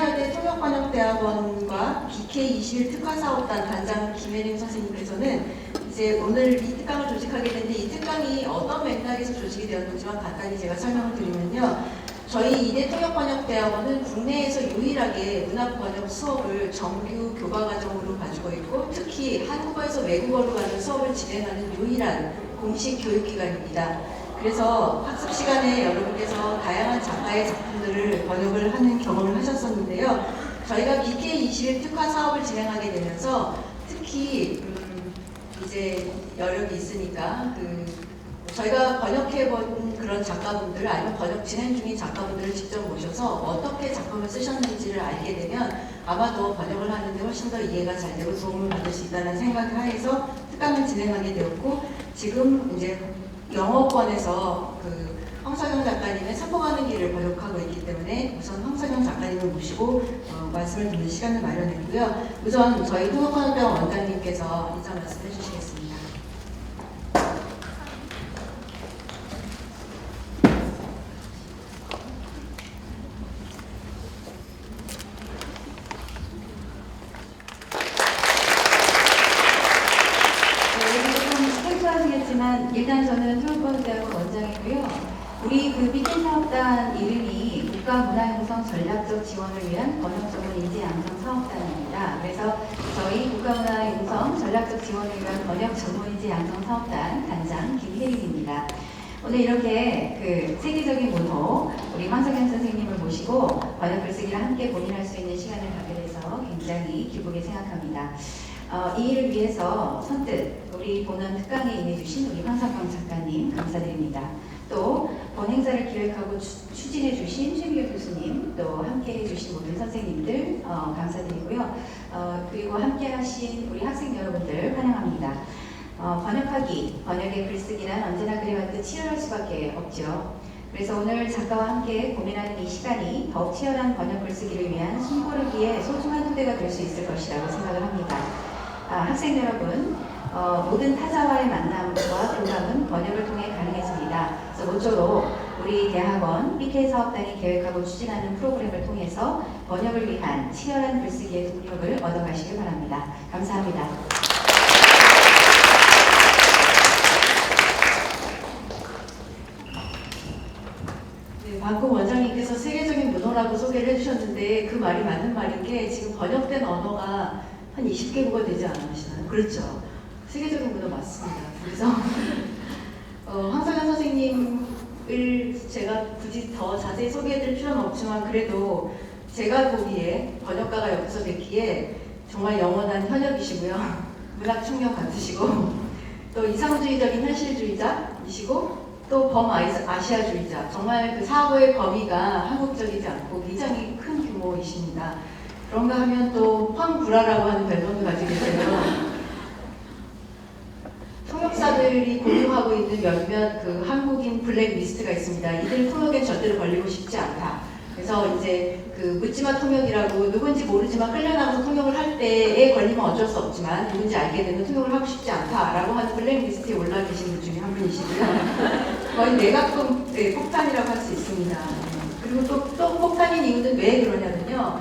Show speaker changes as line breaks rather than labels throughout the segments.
인하여대 통역번역대학원과 BK21 특화사업단 단장 김혜림 선생님께서는 이제 오늘 이 특강을 조직하게 됐는데 이 특강이 어떤 맥락에서 조직이 되었는지만 간단히 제가 설명을 드리면요. 저희 이대 통역번역대학원은 국내에서 유일하게 문학번역 수업을 정규 교과과정으로 가지고 있고 특히 한국어에서 외국어로 가는 수업을 진행하는 유일한 공식 교육기관입니다. 그래서 학습 시간에 여러분께서 다양한 작가의 작품들을 번역을 하는 경험을 하셨었는데요. 저희가 BK21 특화 사업을 진행하게 되면서 특히 이제 여력이 있으니까 저희가 번역해본 그런 작가분들 아니면 번역 진행 중인 작가분들을 직접 모셔서 어떻게 작품을 쓰셨는지를 알게 되면 아마도 번역을 하는데 훨씬 더 이해가 잘 되고 도움을 받을 수 있다는 생각을 하에서 특강을 진행하게 되었고 지금 이제 영어권에서 황석영 작가님의 사포가는 길을 번역하고 있기 때문에 우선 황석영 작가님을 모시고 말씀을 듣는 시간을 마련했고요. 우선 저희 통역번역대학원 원장님께서 인사 말씀 해주시겠습니다.
일단 저는 통역번역대학원 원장이고요. 우리 BK 사업단 이름이 국가문화융성 전략적 지원을 위한 번역전문 인재 양성 사업단입니다. 그래서 저희 국가문화융성 전략적 지원을 위한 번역 전문 인재 양성 사업단 단장 김혜림입니다. 오늘 이렇게 세계적인 문호 우리 황석영 선생님을 모시고 번역 글쓰기를 함께 고민할 수 있는 시간을 갖게 돼서 굉장히 기쁘게 생각합니다. 이 일을 위해서 선뜻 우리 본원 특강에 임해주신 우리 황석영 작가님 감사드립니다. 또 본 행사를 기획하고 추진해주신 최미호 교수님, 또 함께해주신 모든 선생님들 감사드리고요. 그리고 함께하신 우리 학생 여러분들 환영합니다. 번역하기, 번역의 글쓰기란 언제나 그래왔듯 치열할 수밖에 없죠. 그래서 오늘 작가와 함께 고민하는 이 시간이 더욱 치열한 번역 글쓰기를 위한 숨고르기에 소중한 토대가 될 수 있을 것이라고 생각을 합니다. 학생 여러분, 모든 타자와의 만남과 교감은 번역을 통해 가능해집니다. 그래서 모쪼록 우리 대학원 BK 사업단이 계획하고 추진하는 프로그램을 통해서 번역을 위한 치열한 글쓰기의 동력을 얻어가시길 바랍니다. 감사합니다.
네, 방금 원장님께서 세계적인 문호라고 소개를 해주셨는데 그 말이 맞는 말인 게 지금 번역된 언어가 한 20개국어 되지 않으시나요? 그렇죠. 세계적인 문호 맞습니다. 그래서 황석영 선생님을 제가 굳이 더 자세히 소개해드릴 필요는 없지만 그래도 제가 보기에 번역가가 여기서 뵙기에 정말 영원한 현역이시고요. 문학 충격 같으시고 또 이상주의적인 현실주의자이시고 또 범아시아주의자 정말 그 사고의 범위가 한국적이지 않고 굉장히 큰 규모이십니다. 그런가 하면 또 황구라라고 하는 별명을 가지고 계세요. 통역사들이 공유하고 있는 몇몇 한국인 블랙리스트가 있습니다. 이들 통역에 절대로 걸리고 싶지 않다. 그래서 이제 묻지마 통역이라고 누군지 모르지만 끌려나가서 통역을 할 때에 걸리면 어쩔 수 없지만 누군지 알게 되면 통역을 하고 싶지 않다라고 하는 블랙리스트에 올라 계신 분 중에 한 분이시고요. 거의 내각품 폭탄이라고 할 수 있습니다. 그리고 또 폭탄인 이유는 왜 그러냐면요.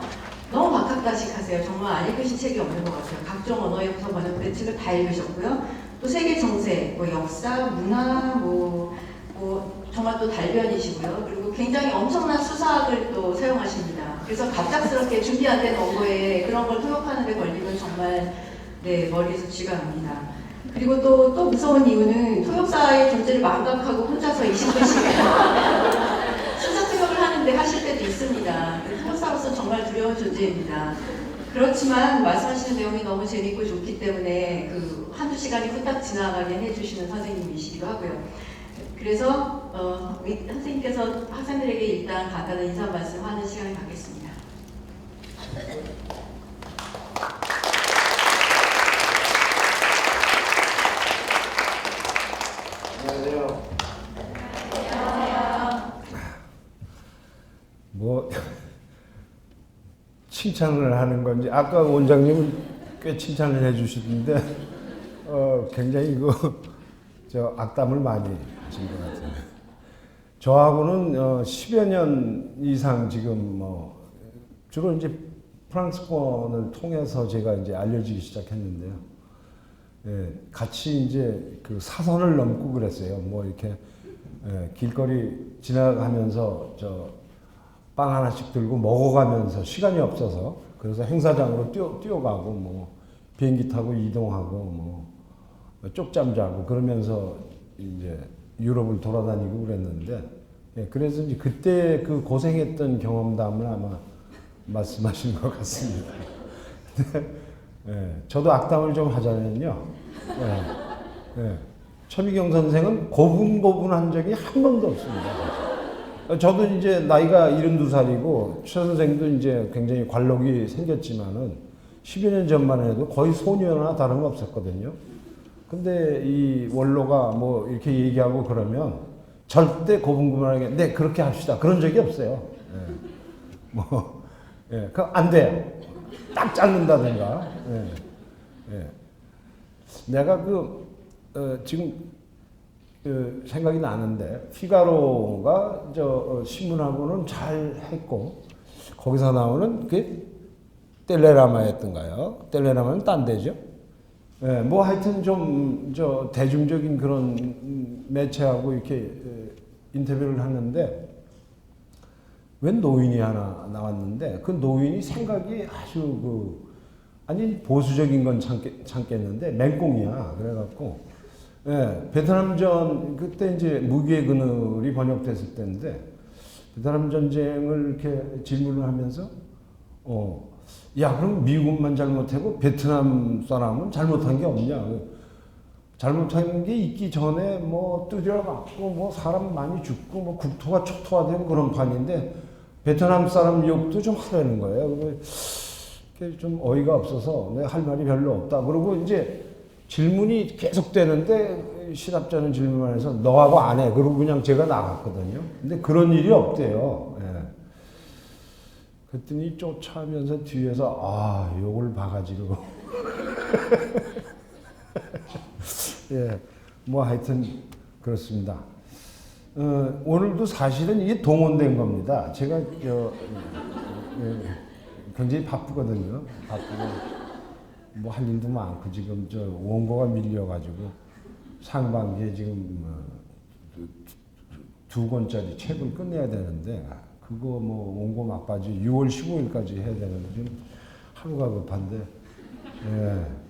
너무 박학다식하세요. 정말 안 읽으신 책이 없는 것 같아요. 각종 언어에서 번역된 책을 다 읽으셨고요. 또 세계 정세, 역사, 문화, 정말 또 달변이시고요. 그리고 굉장히 엄청난 수사학을 또 사용하십니다. 그래서 갑작스럽게 준비 안 된 언어에 그런 걸 통역하는 데 걸리면 정말 머리에서 쥐가 납니다. 그리고 또 무서운 이유는 통역사의 존재를 망각하고 혼자서 20분씩 수사 통역을 하는데 하실 때도 있습니다. 통역사로서 정말 두려운 존재입니다. 그렇지만 말씀하시는 내용이 너무 재밌고 좋기 때문에 한두 시간이 후딱 지나가게 해주시는 선생님이시기도 하고요. 그래서 선생님께서 학생들에게 일단 간단한 인사 말씀하는 시간을 갖겠습니다.
안녕하세요. 칭찬을 하는 건지 아까 원장님은 꽤 칭찬을 해주시던데 굉장히 악담을 많이 하신 것 같아요. 저하고는 10여 년 이상 지금 주로 이제 프랑스권을 통해서 제가 이제 알려지기 시작했는데요. 예, 같이 이제 그 사선을 넘고 그랬어요. 뭐 이렇게 길거리 지나가면서 저 빵 하나씩 들고 먹어가면서 시간이 없어서 그래서 행사장으로 뛰어가고 뭐 비행기 타고 이동하고 뭐 쪽잠 자고 그러면서 이제 유럽을 돌아다니고 그랬는데 예, 그래서 이제 그때 그 고생했던 경험담을 아마 말씀하신 것 같습니다. 예, 저도 악담을 좀 하자면요. 천미경 선생은 고분고분한 적이 한 번도 없습니다. 저도 이제 나이가 72살이고 최 선생도 이제 굉장히 관록이 생겼지만은 10여 년 전만 해도 거의 소녀나 다름없었거든요. 근데 이 원로가 뭐 이렇게 얘기하고 그러면 절대 고분고분하게 네 그렇게 합시다 그런 적이 없어요. 그 안 돼요. 딱 자른다든가. 내가 지금 생각이 나는데 피가로가 신문하고는 잘 했고 거기서 나오는 그 텔레라마였던가요? 텔레라마는 딴 데죠. 뭐 하여튼 좀 대중적인 그런 매체하고 이렇게 인터뷰를 하는데 웬 노인이 하나 나왔는데 그 노인이 생각이 아주 아니 보수적인 건 참겠는데 맹꽁이야. 그래갖고 베트남전 그때 이제 무기의 그늘이 번역됐을 때인데 베트남 전쟁을 이렇게 질문을 하면서 야 그럼 미국만 잘못하고 베트남 사람은 잘못한 게 없냐? 잘못한 게 있기 전에 뭐 두드려맞고 뭐 사람 많이 죽고 뭐 국토가 초토화된 그런 판인데 베트남 사람 욕도 좀 하라는 거예요. 그게 좀 어이가 없어서 내가 할 말이 별로 없다. 그리고 이제 질문이 계속 되는데 시답자는 질문만 해서 너하고 안 해. 그리고 그냥 제가 나갔거든요. 근데 그런 일이 없대요. 그랬더니 쫓아오면서 뒤에서 욕을 바가지로 뭐 하여튼 그렇습니다. 오늘도 사실은 이게 동원된 겁니다. 제가 굉장히 바쁘거든요. 바쁘고 뭐 할 일도 많고 지금 원고가 밀려가지고 상반기에 지금 2권짜리 책을 끝내야 되는데 그거 뭐 원고 막바지 6월 15일까지 해야 되는데 지금 하루가 급한데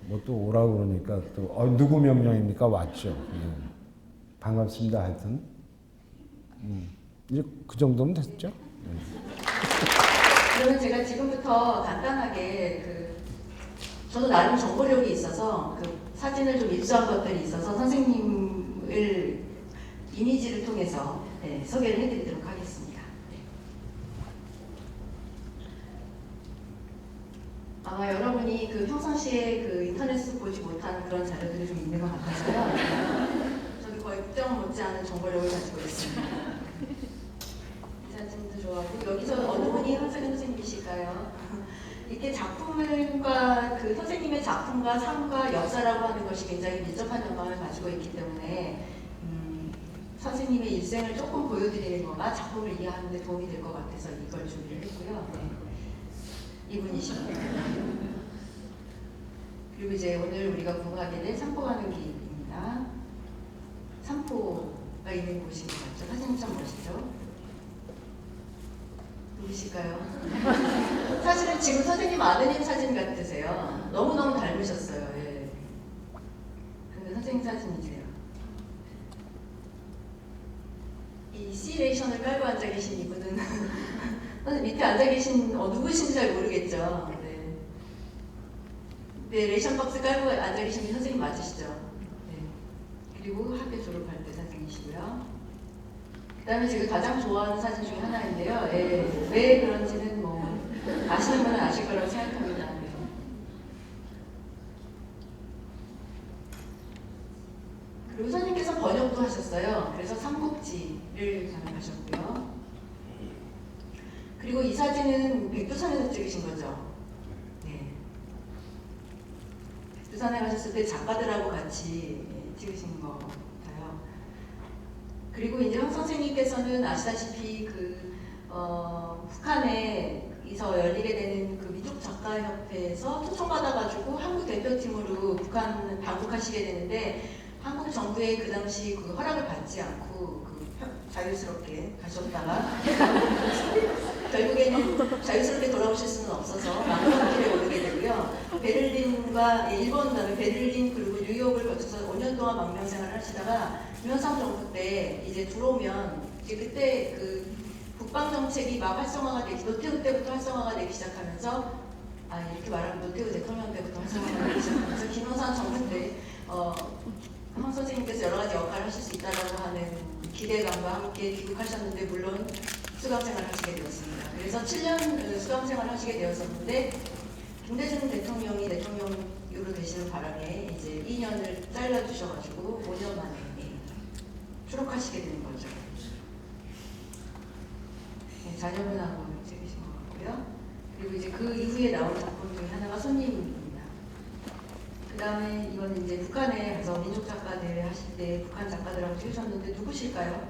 뭐 또 오라고 그러니까 또 누구 명령입니까? 왔죠. 반갑습니다. 하여튼 이제 그 정도면 됐죠.
그러면 제가 지금부터 간단하게 저도 나름 정보력이 있어서 사진을 좀 입수한 것들이 있어서 선생님을 이미지를 통해서 소개를 해드리도록 하겠습니다. 아마 여러분이 평상시에 인터넷에서 보지 못한 그런 자료들이 좀 있는 것 같아서요. 저도 거의 국정 못지않은 정보력을 가지고 있습니다. 이 사진도 좋아하고 여기서 어느 분이 한석연 선생님이실까요? 이렇게 작품과 선생님의 작품과 삶과 역사라고 하는 것이 굉장히 밀접한 연관을 가지고 있기 때문에 선생님의 일생을 조금 보여드리는 거가 작품을 이해하는 데 도움이 될 것 같아서 이걸 준비를 했고요. 이분이십니다. 그리고 이제 오늘 우리가 공부하게 될 삼포가는 길입니다. 삼포가 있는 곳인 것 같죠? 사진 참 멋있죠? 누구실까요? 사실은 지금 선생님 아드님 사진 같으세요. 너무너무 닮으셨어요. 근데 선생님 사진이세요. 이 C레이션을 깔고 앉아 계신 이분은 밑에 앉아 계신 누구신지 잘 모르겠죠. 네, 레이션 박스 깔고 앉아 계신 분 선생님 맞으시죠? 그리고 학교 졸업할 때 사진이시고요. 그 다음에 제가 가장 좋아하는 사진 중에 하나인데요. 왜 그런지는 뭐 아시는 분은 아실 거라고 생각합니다. 그리고 선생님께서 번역도 하셨어요. 그래서 삼국지를 번역하셨고요. 그리고 이 사진은 백두산에서 찍으신 거죠. 백두산에 가셨을 때 작가들하고 같이 찍으신 거 같아요. 그리고 이제 황 선생님께서는 아시다시피 북한에 여기서 열리게 되는 그 민족작가협회에서 초청받아가지고 한국 대표팀으로 북한 방북하시게 되는데 한국 정부의 그 당시 그 허락을 받지 않고 자유스럽게 가셨다가 결국에는 자유스럽게 돌아오실 수는 없어서 망명길에 오르게 되고요. 베를린과 일본 그다음에 베를린 그리고 뉴욕을 거쳐서 5년 동안 망명 생활을 하시다가 김영삼 정부 때 이제 들어오면 이제 그때 그 국방 정책이 막 활성화가 되기 노태우 때부터 활성화가 되기 시작하면서 이렇게 말하면 노태우 대통령 때부터 활성화가 되기 시작하면서 김영삼 정부 때 황 선생님께서 여러 가지 역할을 하실 수 있다라고 하는 기대감과 함께 귀국하셨는데 물론 수감생활을 하시게 되었습니다. 그래서 7년 수감생활을 하시게 되었었는데 김대중 대통령이 대통령으로 되시는 바람에 이제 2년을 잘라주셔가지고 5년 만에 추록하시게 되는 거죠. 네, 자녀분하고 찍으신 것 같고요. 그리고 이제 그 이후에 나온 작품 중에 하나가 손님입니다. 그 다음에 이건 이제 북한에 가서 민족작가 대회 하실 때 북한 작가들하고 찍으셨는데 누구실까요?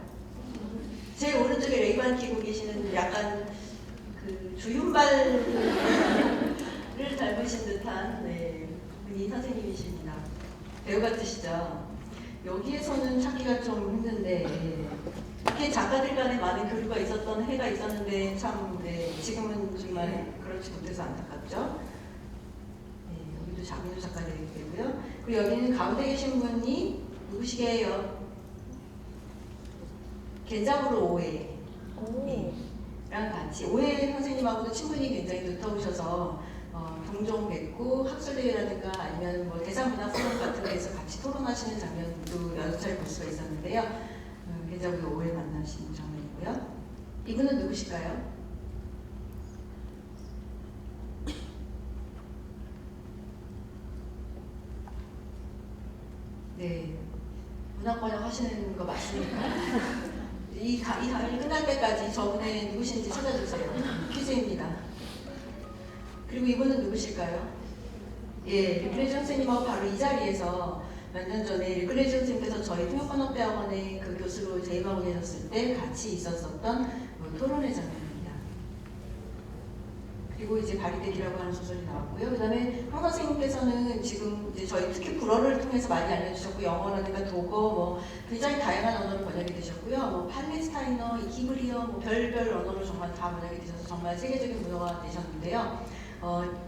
제 오른쪽에 레이반 끼고 계시는 약간 그 주윤발을 닮으신 듯한 분이 선생님이십니다. 배우 같으시죠? 여기에서는 찾기가 좀 힘든데 이렇게 작가들 간에 많은 교류가 있었던 해가 있었는데 참 지금은 정말 그렇지 못해서 안타깝죠. 여기도 장민우 작가들이 되고요. 그리고 여기는 가운데 계신 분이 누구시게요? 겐자부로 오해 랑 같이 오해 선생님하고도 친분이 굉장히 두터우셔서 종종 뵙고 학술대회라든가 아니면 뭐 대상문화 포럼 같은 데서 같이 토론하시는 장면도 여러 차례 볼 수가 있었는데요. 겐자부로 오해 만나신 장면이고요. 이분은 누구실까요? 네, 문학번역 하시는 거 맞습니까? 이 강의 끝날 때까지 저분의 누구신지 찾아주세요. 퀴즈입니다. 그리고 이분은 누구실까요? 예, 리클레지 선생님하고 바로 이 자리에서 몇 년 전에 리클레지 선생님께서 저희 통역번역대학원의 그 교수로 재임하고 계셨을 때 같이 있었던 토론회 장면입니다. 그리고 이제 발이대기라고 하는 소설이 나왔고요. 그 다음에 황 선생님께서는 지금 이제 저희 특히 불어를 통해서 많이 알려주셨고 영어라든가 독어 뭐 굉장히 다양한 언어로 번역이 되셨고요. 뭐 팔레스타인어, 히브리어 뭐 별별 언어로 정말 다 번역이 되셔서 정말 세계적인 문화가 되셨는데요.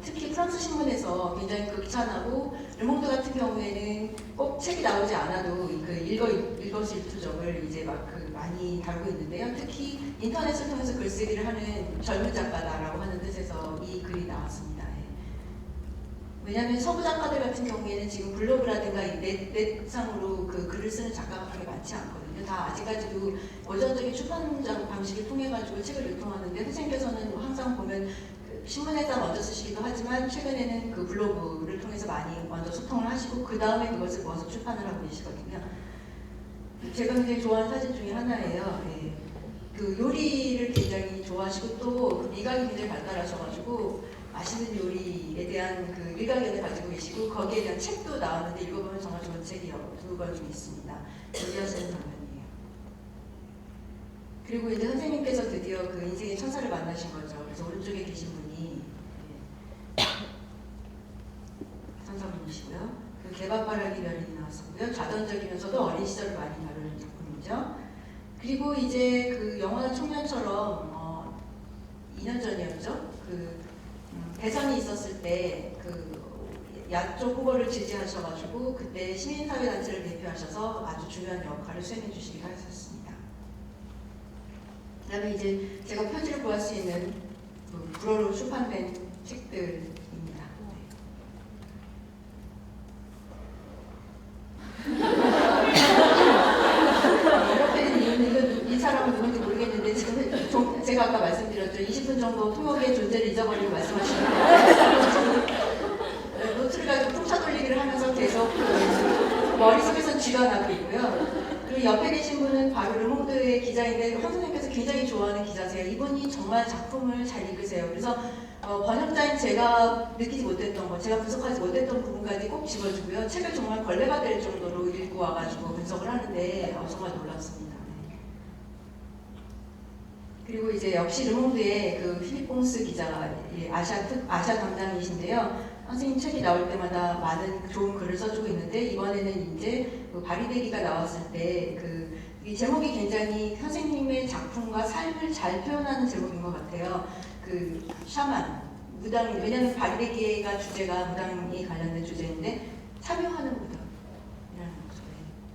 특히 프랑스 신문에서 굉장히 극찬하고 르몽드 같은 경우에는 꼭 책이 나오지 않아도 그 일거수일투족을 이제 많이 다루고 있는데요. 특히 인터넷을 통해서 글쓰기를 하는 젊은 작가다라고 하는 뜻에서 이 글이 나왔습니다. 왜냐하면 서구 작가들 같은 경우에는 지금 블로그라든가 넷상으로 그 글을 쓰는 작가가 그렇게 많지 않거든요. 다 아직까지도 고전적인 출판 방식을 통해 가지고 책을 유통하는데 선생님께서는 항상 보면 신문에다 먼저 쓰시기도 하지만 최근에는 그 블로그를 통해서 많이 먼저 소통을 하시고 그 다음에 그것을 모아서 출판을 하고 계시거든요. 제가 굉장히 좋아하는 사진 중에 하나예요. 그 요리를 굉장히 좋아하시고 또 그 미각이 굉장히 발달하셔가지고 맛있는 요리에 대한 그 일가견을 가지고 계시고 거기에 대한 책도 나왔는데 읽어보면 정말 좋은 책이 두 권 좀 있습니다. 요리하시는 장면이에요. 그리고 이제 선생님께서 드디어 그 인생의 천사를 만나신 거죠. 그래서 오른쪽에 계신 분이 천사분이시고요. 그 개밥바라기 별이 나왔었고요. 자던적이면서도 어린 시절을 많이 다루는 작품이죠. 그리고 이제 그 영화 청년처럼 2년 전이었죠. 그 대선이 있었을 때 그 야쪽 후보를 지지하셔가지고 그때 시민사회단체를 대표하셔서 아주 중요한 역할을 수행해 주시기도 하셨습니다. 그다음에 이제 제가 표지를 보할 수 있는 그 불어로 출판된 책들입니다. 이렇게 된 이유는 이 사람은 누군지 모르겠는데 지금 제가 아까 말씀드렸죠. 20분 정도 통역의 존재를 잊어버리고 말씀하시는데 노트를 가지고 풍차 돌리기를 하면서 계속 머릿속에서 쥐가 나고 있고요. 그리고 옆에 계신 분은 바로 르몽드의 기자인데 황 선생님께서 굉장히 좋아하는 기자세요. 이분이 정말 작품을 잘 읽으세요. 그래서 번역자인 제가 느끼지 못했던 것, 제가 분석하지 못했던 부분까지 꼭 집어주고요. 책을 정말 걸레가 될 정도로 읽고 와가지고 분석을 하는데 정말 놀랐습니다. 그리고 이제 역시 르몽드의 그 필립 봉스 기자가 아시아 담당이신데요. 선생님 책이 나올 때마다 많은 좋은 글을 써주고 있는데 이번에는 이제 그 바리데기가 나왔을 때 이 제목이 굉장히 선생님의 작품과 삶을 잘 표현하는 제목인 것 같아요. 그 샤만, 무당, 왜냐하면 바리데기가 주제가 무당이 관련된 주제인데 참여하는 무당이라는 거죠.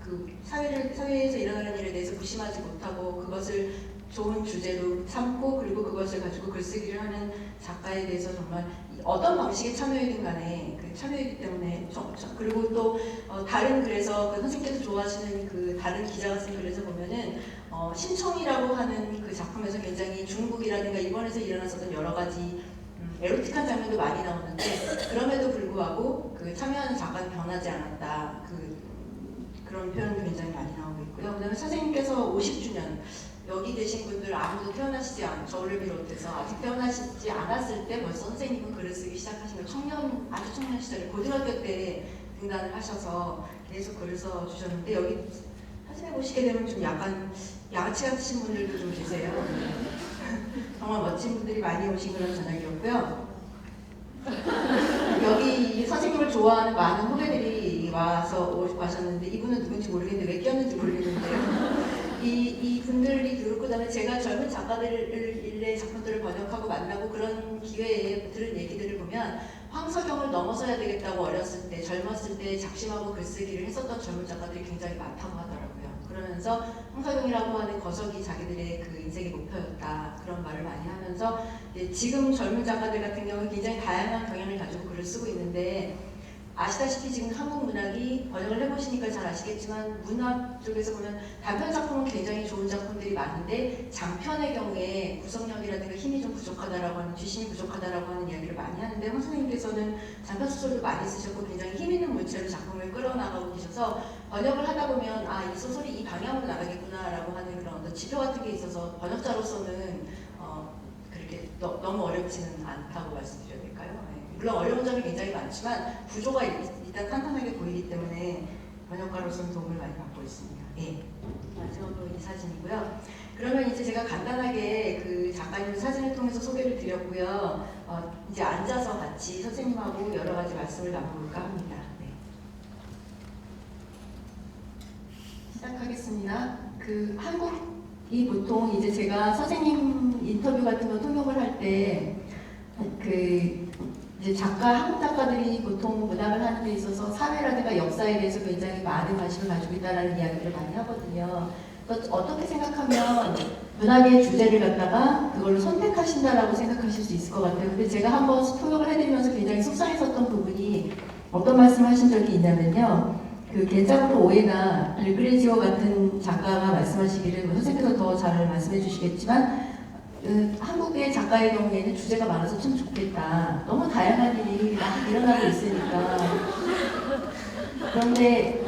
그 사회에서 일어나는 일에 대해서 무심하지 못하고 그것을 좋은 주제로 삼고 그리고 그것을 가지고 글쓰기를 하는 작가에 대해서 정말 어떤 방식의 참여이든 간에 그 참여이기 때문에 그리고 또 다른 글에서 그 선생님께서 좋아하시는 그 다른 기자가 쓴 글에서 보면은 신청이라고 하는 그 작품에서 굉장히 중국이라든가 일본에서 일어났었던 여러 가지 에로틱한 장면도 많이 나오는데 그럼에도 불구하고 그 참여하는 작가는 변하지 않았다. 그런 표현도 굉장히 많이 나오고 있고요. 그다음에 선생님께서 50주년 여기 계신 분들 아무도 태어나시지 저를 비롯해서 아직 태어나시지 않았을 때 벌써 선생님은 글을 쓰기 시작하신 걸 아주 청년 시절에 고등학교 때 등단을 하셔서 계속 글을 써주셨는데 여기 사진에 보시게 되면 좀 약간 양아치 같으신 분들도 좀 계세요. 정말 멋진 분들이 많이 오신 그런 저녁이었고요. 여기 선생님을 좋아하는 많은 후배들이 와셨는데 이분은 누군지 모르겠는데 왜 꼈는지 모르겠는데요. 이 분들이 그렇고 그다음에 제가 젊은 작가들의 작품들을 번역하고 만나고 그런 기회에 들은 얘기들을 보면 황석영을 넘어서야 되겠다고 어렸을 때 젊었을 때 작심하고 글쓰기를 했었던 젊은 작가들이 굉장히 많다고 하더라고요. 그러면서 황석영이라고 하는 거석이 자기들의 그 인생의 목표였다 그런 말을 많이 하면서 지금 젊은 작가들 같은 경우는 굉장히 다양한 경향을 가지고 글을 쓰고 있는데 아시다시피 지금 한국 문학이 번역을 해보시니까 잘 아시겠지만 문학 쪽에서 보면 단편 작품은 굉장히 좋은 작품들이 많은데 장편의 경우에 구성력이라든가 힘이 좀 부족하다라고 하는 뒷심이 부족하다라고 하는 이야기를 많이 하는데 황 선생님께서는 장편 소설도 많이 쓰셨고 굉장히 힘 있는 문체로 작품을 끌어나가고 계셔서 번역을 하다 보면 이 소설이 이 방향으로 나가겠구나라고 하는 그런 어떤 지표 같은 게 있어서 번역자로서는 그렇게 너무 어렵지는 않다고 말씀드려야 될까요? 물론 어려운 점이 굉장히 많지만 구조가 일단 탄탄하게 보이기 때문에 번역가로서는 도움을 많이 받고 있습니다. 마지막으로 이 사진이고요. 그러면 이제 제가 간단하게 그 작가님 사진을 통해서 소개를 드렸고요. 이제 앉아서 같이 선생님하고 여러 가지 말씀을 나눠볼까 합니다. 시작하겠습니다. 한국이 보통 이제 제가 선생님 인터뷰 같은 거 통역을 할 때 이제 한국 작가들이 보통 문학을 하는 데 있어서 사회라든가 역사에 대해서 굉장히 많은 관심을 가지고 있다는 이야기를 많이 하거든요. 어떻게 생각하면 문학의 주제를 갖다가 그걸 선택하신다라고 생각하실 수 있을 것 같아요. 근데 제가 한번 통역을 해드리면서 굉장히 속상했었던 부분이 어떤 말씀을 하신 적이 있냐면요. 겐자부로 오에나 르그레지오 같은 작가가 말씀하시기를 선생님께서 더 잘 말씀해 주시겠지만 한국의 작가의 경우에는 주제가 많아서 참 좋겠다. 너무 다양한 일이 막 일어나고 있으니까. 그런데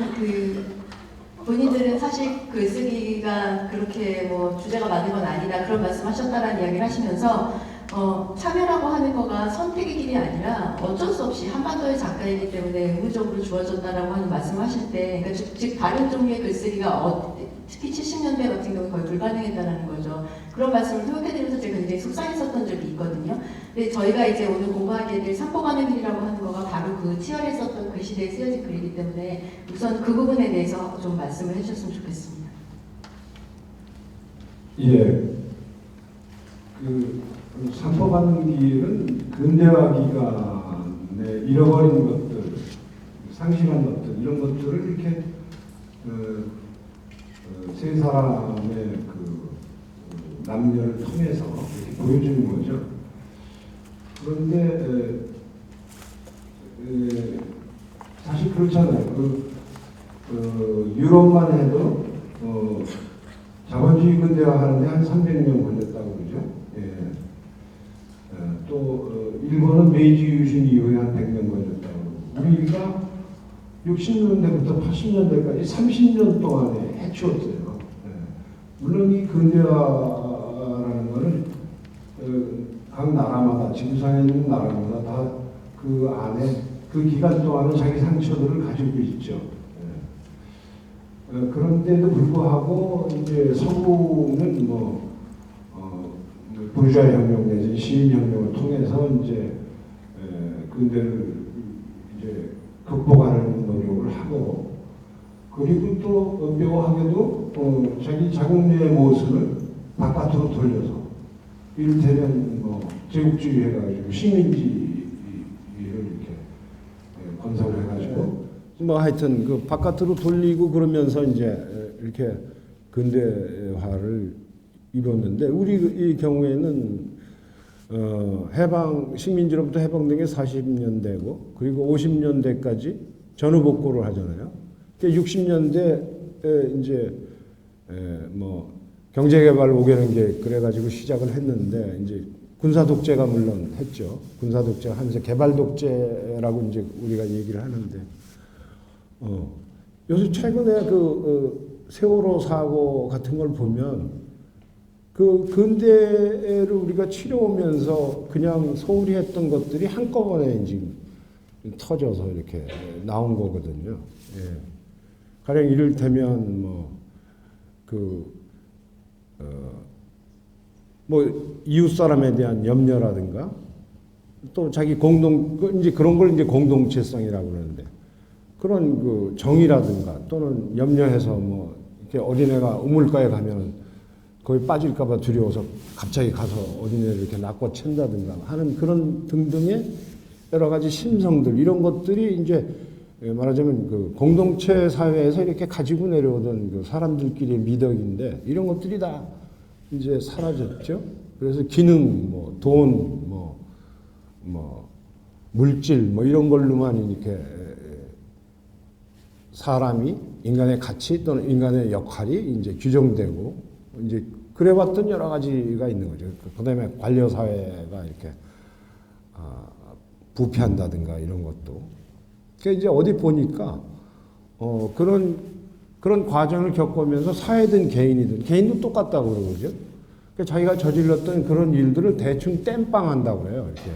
본인들은 사실 글쓰기가 그렇게 주제가 많은 건 아니다. 그런 말씀하셨다라는 이야기를 하시면서 참여라고 하는 거가 선택의 길이 아니라 어쩔 수 없이 한반도의 작가이기 때문에 의무적으로 주어졌다라고 하는 말씀을 하실 때 그러니까 즉 다른 종류의 글쓰기가 특히 70년대 같은 경우 거의 불가능했다는 거죠. 그런 말씀을 통역해드리면서 제가 굉장히 속상했었던 적이 있거든요. 근데 저희가 이제 오늘 공부하게 될 산포가는 길이라고 하는 거가 바로 그 치열했었던 그 시대에 쓰여진 글이기 때문에 우선 그 부분에 대해서 좀 말씀을 해주셨으면 좋겠습니다.
산포가는 길은 근대화 기간에 잃어버린 것들, 상실한 것들 이런 것들을 이렇게 세 사람의 남녀를 통해서 이렇게 보여주는 거죠. 그런데 사실 그렇잖아요. 유럽만 해도 자본주의 근대화 하는데 한 300년 걸렸다고 그러죠. 또 일본은 메이지 유신 이후에 한 100년 걸렸다고. 우리가 60년대부터 80년대까지 30년 동안에 해치웠어요. 물론 이 근대화라는 거는 각 나라마다 지구상에 있는 나라마다 다 그 안에 그 기간 동안은 자기 상처들을 가지고 있죠. 그런데도 불구하고 이제 서구는 그 부르주아 혁명 내지 시민혁명을 통해서 이제 근대를 이제 극복하는 노력을 하고 그리고 또 묘하게도 자기 자국민의 모습을 바깥으로 돌려서 이를테면 뭐 제국주의 해가지고 식민지를 이렇게 건설을 해가지고
뭐 하여튼 그 바깥으로 돌리고 그러면서 이제 이렇게 근대화를 이뤘는데 우리 이 경우에는 해방 식민지로부터 해방된 게 40년대고 그리고 50년대까지 전후복구를 하잖아요. 60년대에 이제 뭐 경제개발 5개년 그래가지고 시작을 했는데 이제 군사 독재가 물론 했죠. 군사 독재가 하면서 개발 독재라고 이제 우리가 얘기를 하는데 요새 최근에 그 세월호 사고 같은 걸 보면 그 근대를 우리가 치러오면서 그냥 소홀히 했던 것들이 한꺼번에 지금 터져서 이렇게 나온 거거든요. 예. 가령 이를테면 뭐 이웃 사람에 대한 염려라든가 또 자기 이제 그런 걸 이제 공동체성이라고 그러는데 그런 그 정의라든가 또는 염려해서 뭐 이렇게 어린애가 우물가에 가면 거기 빠질까봐 두려워서 갑자기 가서 어린애를 이렇게 낚고 챈다든가 하는 그런 등등의 여러 가지 심성들 이런 것들이 이제 말하자면 그 공동체 사회에서 이렇게 가지고 내려오던 그 사람들끼리의 미덕인데 이런 것들이 다 이제 사라졌죠. 그래서 기능, 뭐 돈, 뭐 물질, 뭐 이런 걸로만 이렇게 사람이 인간의 가치 또는 인간의 역할이 이제 규정되고 이제 그래왔던 여러 가지가 있는 거죠. 그다음에 관료 사회가 이렇게 부패한다든가 이런 것도. 그러니까 이제 어디 보니까 그런 과정을 겪으면서 사회든 개인도 똑같다고 그러죠. 그러니까 자기가 저질렀던 그런 일들을 대충 땜빵한다고 그래요. 이렇게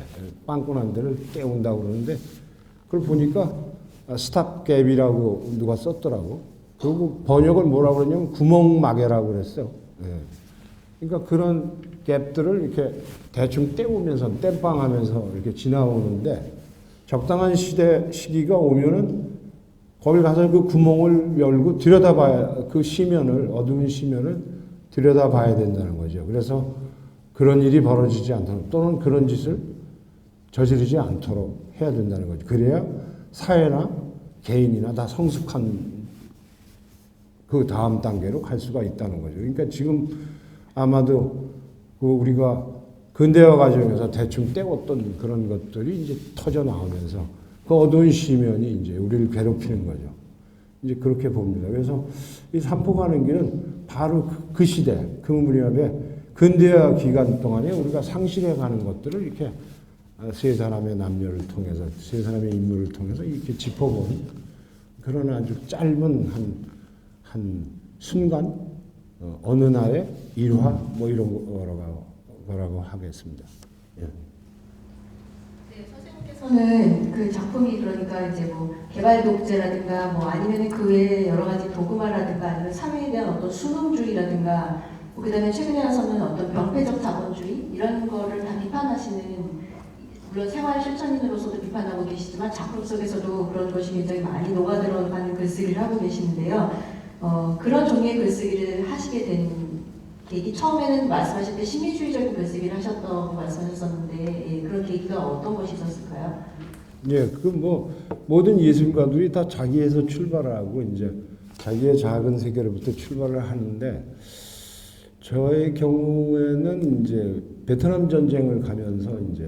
빵꾸난 데를 때운다고 그러는데 그걸 보니까 스탑갭이라고 누가 썼더라고. 그리고 번역을 뭐라고 그러냐면 구멍마개라고 그랬어요. 예. 그러니까 그런 갭들을 이렇게 대충 때우면서 땜빵하면서 이렇게 지나오는데 적당한 시기가 오면은 거기 가서 그 구멍을 열고 들여다봐야 그 어두운 시면을 들여다봐야 된다는 거죠. 그래서 그런 일이 벌어지지 않도록 또는 그런 짓을 저지르지 않도록 해야 된다는 거죠. 그래야 사회나 개인이나 다 성숙한 그 다음 단계로 갈 수가 있다는 거죠. 그러니까 지금 아마도 그 우리가 근대화 과정에서 대충 때웠던 그런 것들이 이제 터져 나오면서 그 어두운 시면이 이제 우리를 괴롭히는 거죠. 이제 그렇게 봅니다. 그래서 이 삼포가는기는 바로 그 시대, 그 무렵에 근대화 기간 동안에 우리가 상실해 가는 것들을 이렇게 세 사람의 남녀를 통해서, 세 사람의 인물을 통해서 이렇게 짚어본 그런 아주 짧은 한 순간, 어느 날의 일화, 뭐 이런 거라고 하겠습니다. 예.
네, 선생님께서는 그 작품이 그러니까 이제 뭐 개발 독재라든가 뭐 아니면 그 외에 여러 가지 도그마라든가 아니면 사회에 대한 어떤 수능주의라든가 뭐 그다음에 최근에 와서는 어떤 병폐적 자본주의 이런 거를 다 비판하시는 물론 생활 실천인으로서도 비판하고 계시지만 작품 속에서도 그런 것이 굉장히 많이 녹아들어가는 글쓰기를 하고 계시는데요. 그런 종류의 글쓰기를 하시게 된 계기 처음에는 말씀하실 때 심리주의적인 글쓰기를 하셨다고 말씀하셨었는데 예, 그런 계기가 어떤 것이 있었을까요?
예, 그 뭐 모든 예술가들이 다 자기에서 출발하고 이제 자기의 작은 세계로부터 출발을 하는데 저의 경우에는 이제 베트남 전쟁을 가면서 이제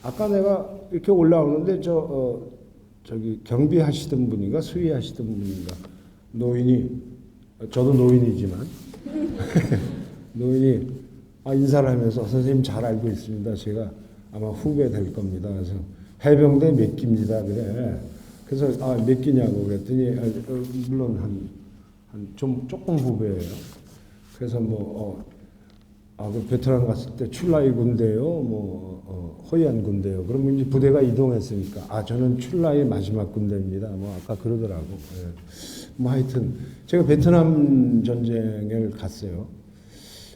아까 내가 이렇게 올라오는데 저기 경비하시던 분인가 수위하시던 분인가 노인이 저도 노인이지만 노인이 인사를 하면서 선생님 잘 알고 있습니다. 제가 아마 후배 될 겁니다. 그래서 해병대 몇 기입니다. 그래. 그래서 몇 기냐고 그랬더니 물론 좀 조금 후배예요. 그래서 그 베트남 갔을 때 출라이 군대요, 허이안 군대요. 그러면 이제 부대가 이동했으니까 저는 출라이 마지막 군대입니다. 아까 그러더라고. 예. 하여튼 제가 베트남 전쟁을 갔어요.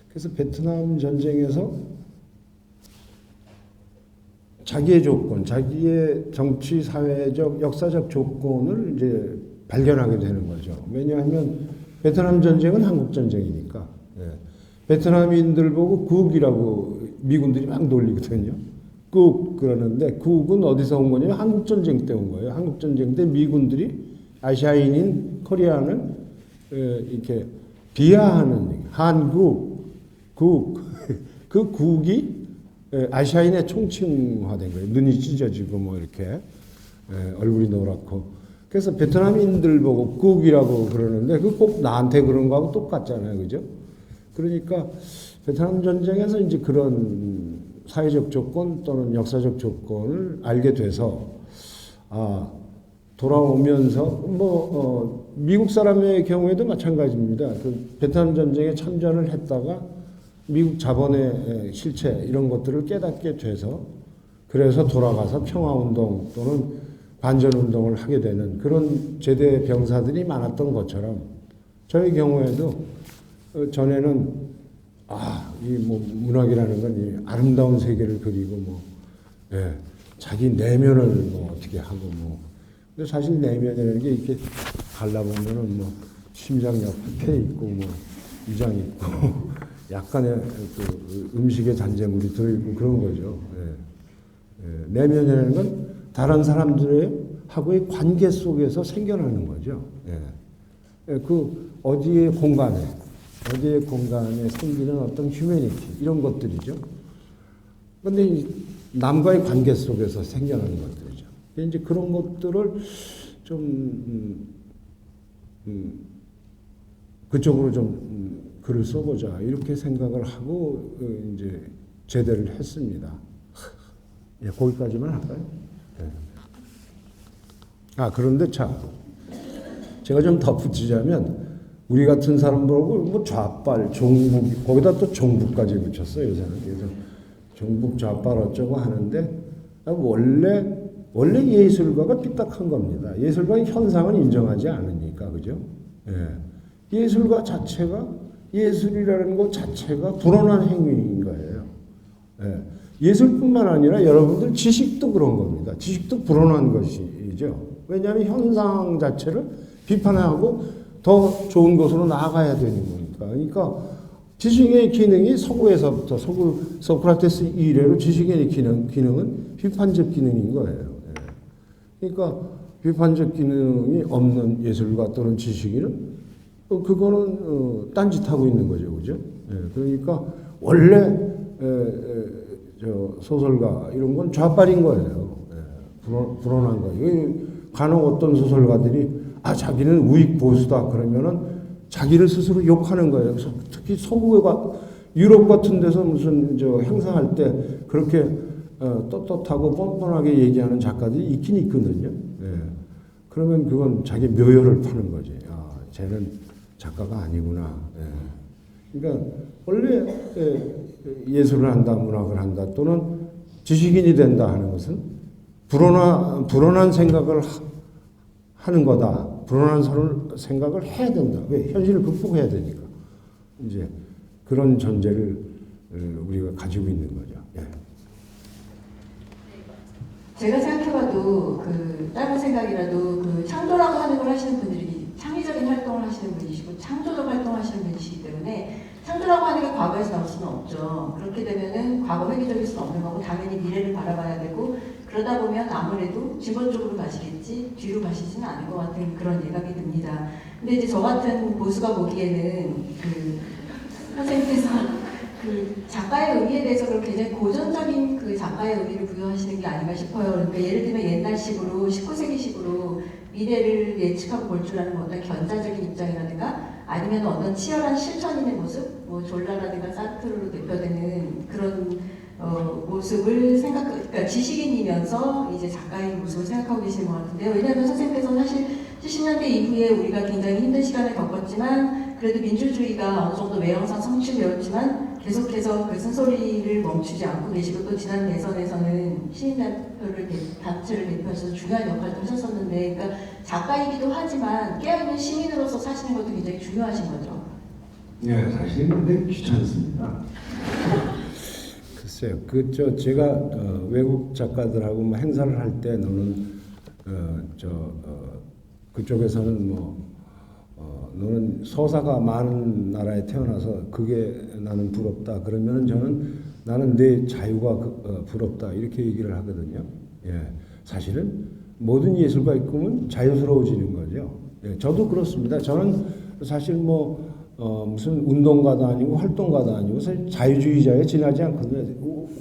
그래서 베트남 전쟁에서 자기의 조건, 자기의 정치, 사회적, 역사적 조건을 이제 발견하게 되는 거죠. 왜냐하면 베트남 전쟁은 한국 전쟁이니까. 예. 베트남인들 보고 국이라고 미군들이 막 놀리거든요. 국 그러는데 국은 어디서 온 거냐면 한국 전쟁 때 온 거예요. 한국 전쟁 때 미군들이 아시아인인 코리안을 이렇게 비하하는 한국 국 그 국이 아시아인의 총칭화된 거예요. 눈이 찢어지고 뭐 이렇게 얼굴이 노랗고. 그래서 베트남인들 보고 국이라고 그러는데 그 꼭 나한테 그런 거하고 똑같잖아요, 그죠? 그러니까 베트남 전쟁에서 이제 그런 사회적 조건 또는 역사적 조건을 알게 돼서 돌아오면서 미국 사람의 경우에도 마찬가지입니다. 그 베트남 전쟁에 참전을 했다가 미국 자본의 실체 이런 것들을 깨닫게 돼서 그래서 돌아가서 평화운동 또는 반전운동을 하게 되는 그런 제대 병사들이 많았던 것처럼 저의 경우에도 전에는 이 문학이라는 건 이 아름다운 세계를 그리고 자기 내면을 어떻게 하고 근데 사실 내면이라는 게 이렇게 갈라보면은 심장 옆에 있고 위장 있고 약간의 그 음식의 잔재물이 들어있고 그런 거죠. 내면이라는 건 다른 사람들하고의 관계 속에서 생겨나는 거죠. 그 어디의 공간에 생기는 어떤 휴머니티 이런 것들이죠. 그런데 남과의 관계 속에서 생겨나는 것들이죠. 이제 그런 것들을 좀 그쪽으로 좀 글을 써보자 이렇게 생각을 하고 이제 제대를 했습니다. 거기까지만 할까요? 그런데 참 제가 좀 덧붙이자면 우리 같은 사람 보고 좌빨, 종북 거기다 또 종북까지 붙였어요 요새는. 그래서 종북 좌빨 어쩌고 하는데 원래 예술가가 삐딱한 겁니다. 예술가는 현상을 인정하지 않으니까 그죠? 예술가 자체가 예술이라는 것 자체가 불온한 행위인 거예요. 예술뿐만 아니라 여러분들 지식도 그런 겁니다. 지식도 불온한 것이죠. 왜냐하면 현상 자체를 비판하고 더 좋은 곳으로 나아가야 되는 거니까. 그러니까 지식의 기능이 서구에서부터 소크라테스 이래로 지식의 기능은 비판적 기능인 거예요. 그러니까 비판적 기능이 없는 예술가 또는 지식인은 그거는 딴짓하고 있는 거죠, 그죠? 그러니까 원래 소설가 이런 건 좌빨인 거예요. 불온한 거예요. 간혹 어떤 소설가들이 자기는 우익 보수다 그러면은 자기를 스스로 욕하는 거예요. 그래서 특히 서구가 유럽 같은 데서 무슨 행사할 때 그렇게 떳떳하고 뻔뻔하게 얘기하는 작가들이 있긴 있거든요. 그러면 그건 자기 묘혈을 파는 거지. 쟤는 작가가 아니구나. 그러니까 원래 예술을 한다, 문학을 한다 또는 지식인이 된다 하는 것은 불온한 생각을 하는 거다. 불온한 생각을 해야 된다. 왜? 현실을 극복해야 되니까. 이제 그런 전제를 우리가 가지고 있는 거죠.
제가 생각해봐도 다른 생각이라도 창조라고 하는 걸 하시는 분들이 창의적인 활동을 하시는 분이시고 창조적 활동을 하시는 분이시기 때문에 창조라고 하는 게 과거에서 나올 수는 없죠. 그렇게 되면은 과거 회귀적일 수는 없는 거고 당연히 미래를 바라봐야 되고 그러다 보면 아무래도 진보 쪽으로 가시겠지 뒤로 가시지는 않을 것 같은 그런 예감이 듭니다. 근데 이제 저 같은 보수가 보기에는 선생님께서 작가의 의미에 대해서 그런 굉장히 고전적인 작가의 의미를 부여하시는 게 아닌가 싶어요. 그러니까 예를 들면 옛날식으로 19세기식으로 미래를 예측하고 볼 줄 아는 어떤 견자적인 입장이라든가 아니면 어떤 치열한 실천인의 모습, 졸라라든가 사르트르로 대표되는 그런 모습을 그러니까 지식인이면서 이제 작가의 모습을 생각하고 계시는 것 같은데요. 왜냐하면 선생님께서는 사실 70년대 이후에 우리가 굉장히 힘든 시간을 겪었지만 그래도 민주주의가 어느 정도 외형상 성취되었지만 계속해서 그 쓴소리를 멈추지 않고 계시고 또 지난 대선에서는 단체를 대표하셔서 중요한 역할도 하셨었는데 그러니까 작가이기도 하지만 깨어있는 시민으로서 사시는 것도 굉장히 중요하신 거죠.
사실은 근데 귀찮습니다.
글쎄요. 제가 외국 작가들하고 뭐 행사를 할 때 너는 그쪽에서는 너는 서사가 많은 나라에 태어나서 그게 나는 부럽다. 그러면은 나는 내 자유가 부럽다. 이렇게 얘기를 하거든요. 예. 사실은 모든 예술가 있으면 자유스러워지는 거죠. 예. 저도 그렇습니다. 저는 사실 무슨 운동가도 아니고 활동가도 아니고 사실 자유주의자에 지나지 않거든요.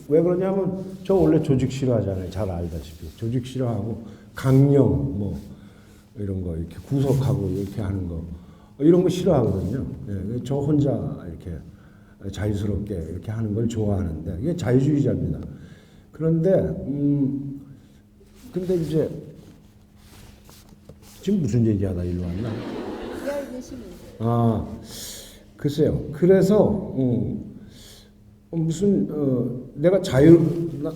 왜 그러냐면 저 원래 조직 싫어하잖아요. 잘 알다시피. 조직 싫어하고 강령 이런 거 이렇게 구속하고 이렇게 하는 거 이런 거 싫어하거든요. 예, 저 혼자 이렇게 자유스럽게 이렇게 하는 걸 좋아하는데 이게 자유주의자입니다. 그런데 근데 이제 지금 무슨 얘기하다 일로 왔나? 아, 글쎄요. 그래서 무슨 내가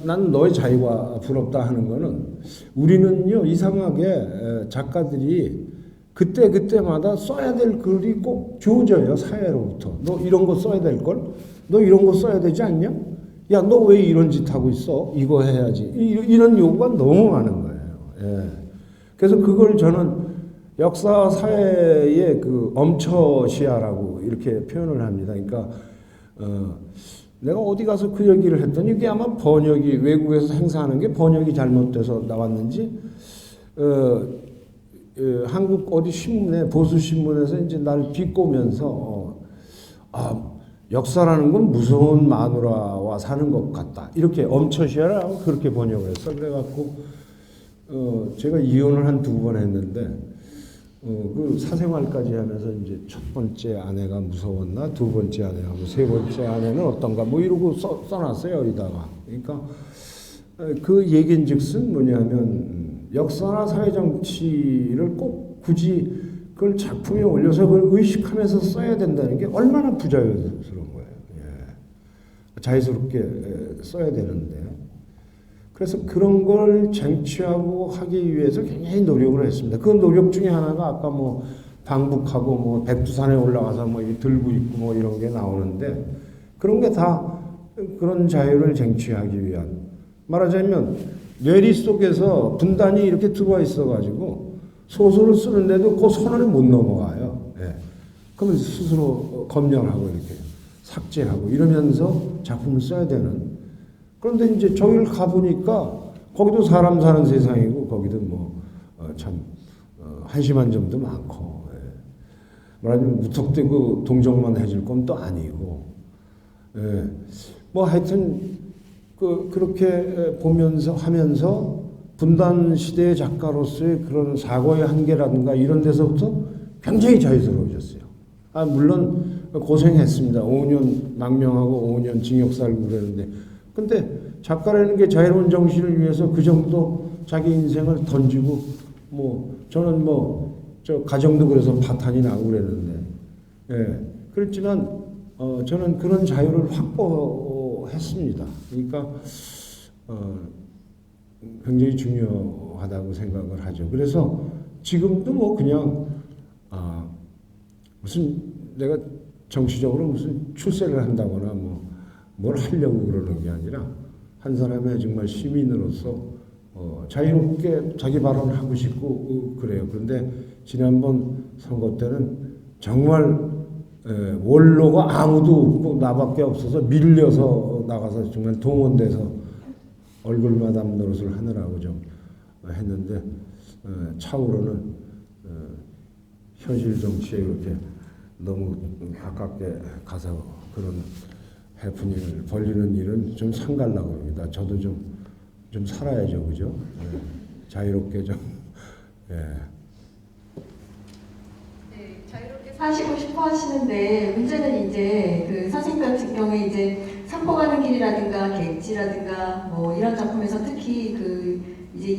나는 너의 자유가 부럽다 하는 거는 우리는요 이상하게 작가들이 그때마다 써야 될 글이 꼭 주어져요 사회로부터. 너 이런 거 써야 될 걸? 너 이런 거 써야 되지 않냐? 야, 너 왜 이런 짓 하고 있어? 이거 해야지. 이런 요구가 너무 많은 거예요. 예. 그래서 그걸 저는 역사 사회의 그 엄처시야라고 이렇게 표현을 합니다. 그러니까 내가 어디 가서 그 얘기를 했더니 이게 아마 번역이 외국에서 행사하는 게 번역이 잘못돼서 나왔는지 한국 어디 신문에 보수 신문에서 이제 날 비꼬면서 역사라는 건 무서운 마누라와 사는 것 같다 이렇게 엄처시야라고 그렇게 번역을 했어. 그래갖고 제가 이혼을 한 2번 했는데 그 사생활까지 하면서 이제 첫 번째 아내가 무서웠나, 2번째 아내하고 3번째 아내는 어떤가, 이러고 써놨어요, 여기다가. 그러니까, 그 얘기인즉슨 뭐냐면, 역사나 사회정치를 꼭 굳이 그걸 작품에 올려서 그걸 의식하면서 써야 된다는 게 얼마나 부자연스러운 거예요. 예. 자유스럽게 써야 되는데. 그래서 그런 걸 쟁취하고 하기 위해서 굉장히 노력을 했습니다. 그 노력 중에 하나가 아까 방북하고 백두산에 올라가서 들고 있고 이런 게 나오는데 그런 게 다 그런 자유를 쟁취하기 위한 말하자면 뇌리 속에서 분단이 이렇게 들어와 있어가지고 소설을 쓰는데도 그 선을 못 넘어가요. 예. 그러면 스스로 검열하고 이렇게 삭제하고 이러면서 작품을 써야 되는. 그런데 이제 저기를 가보니까 거기도 사람 사는 세상이고 거기도 참 한심한 점도 많고 예. 말하자면 무턱대고 동정만 해줄 건 또 아니고 예. 하여튼 그렇게 보면서 하면서 분단 시대의 작가로서의 그런 사고의 한계라든가 이런 데서부터 굉장히 자유스러워졌어요. 물론 고생했습니다. 5년 망명하고 5년 징역 살고 그랬는데 근데 작가라는 게 자유로운 정신을 위해서 그 정도 자기 인생을 던지고 저는 저 가정도 그래서 파탄이 나고 그랬는데 예 그렇지만 저는 그런 자유를 확보했습니다. 그러니까 굉장히 중요하다고 생각을 하죠. 그래서 지금도 그냥 무슨 내가 정치적으로 무슨 출세를 한다거나 뭘 하려고 그러는 게 아니라 한 사람의 정말 시민으로서 자유롭게 자기 발언을 하고 싶고 그래요. 그런데 지난번 선거 때는 정말 원로가 아무도 없고 나밖에 없어서 밀려서 나가서 정말 동원돼서 얼굴마담 노릇을 하느라고 좀 했는데 차후로는 현실 정치에 이렇게 너무 가깝게 가서 그런 해프닝을 벌리는 일은 좀 삼가려고 합니다. 저도 좀 살아야죠, 그죠? 예. 자유롭게 좀. 예.
네, 자유롭게 사시고 싶어 하시는데 문제는 이제 그 선생님 같은 경우에 이제 산보 가는 길이라든가 객지라든가 이런 작품에서 특히 이제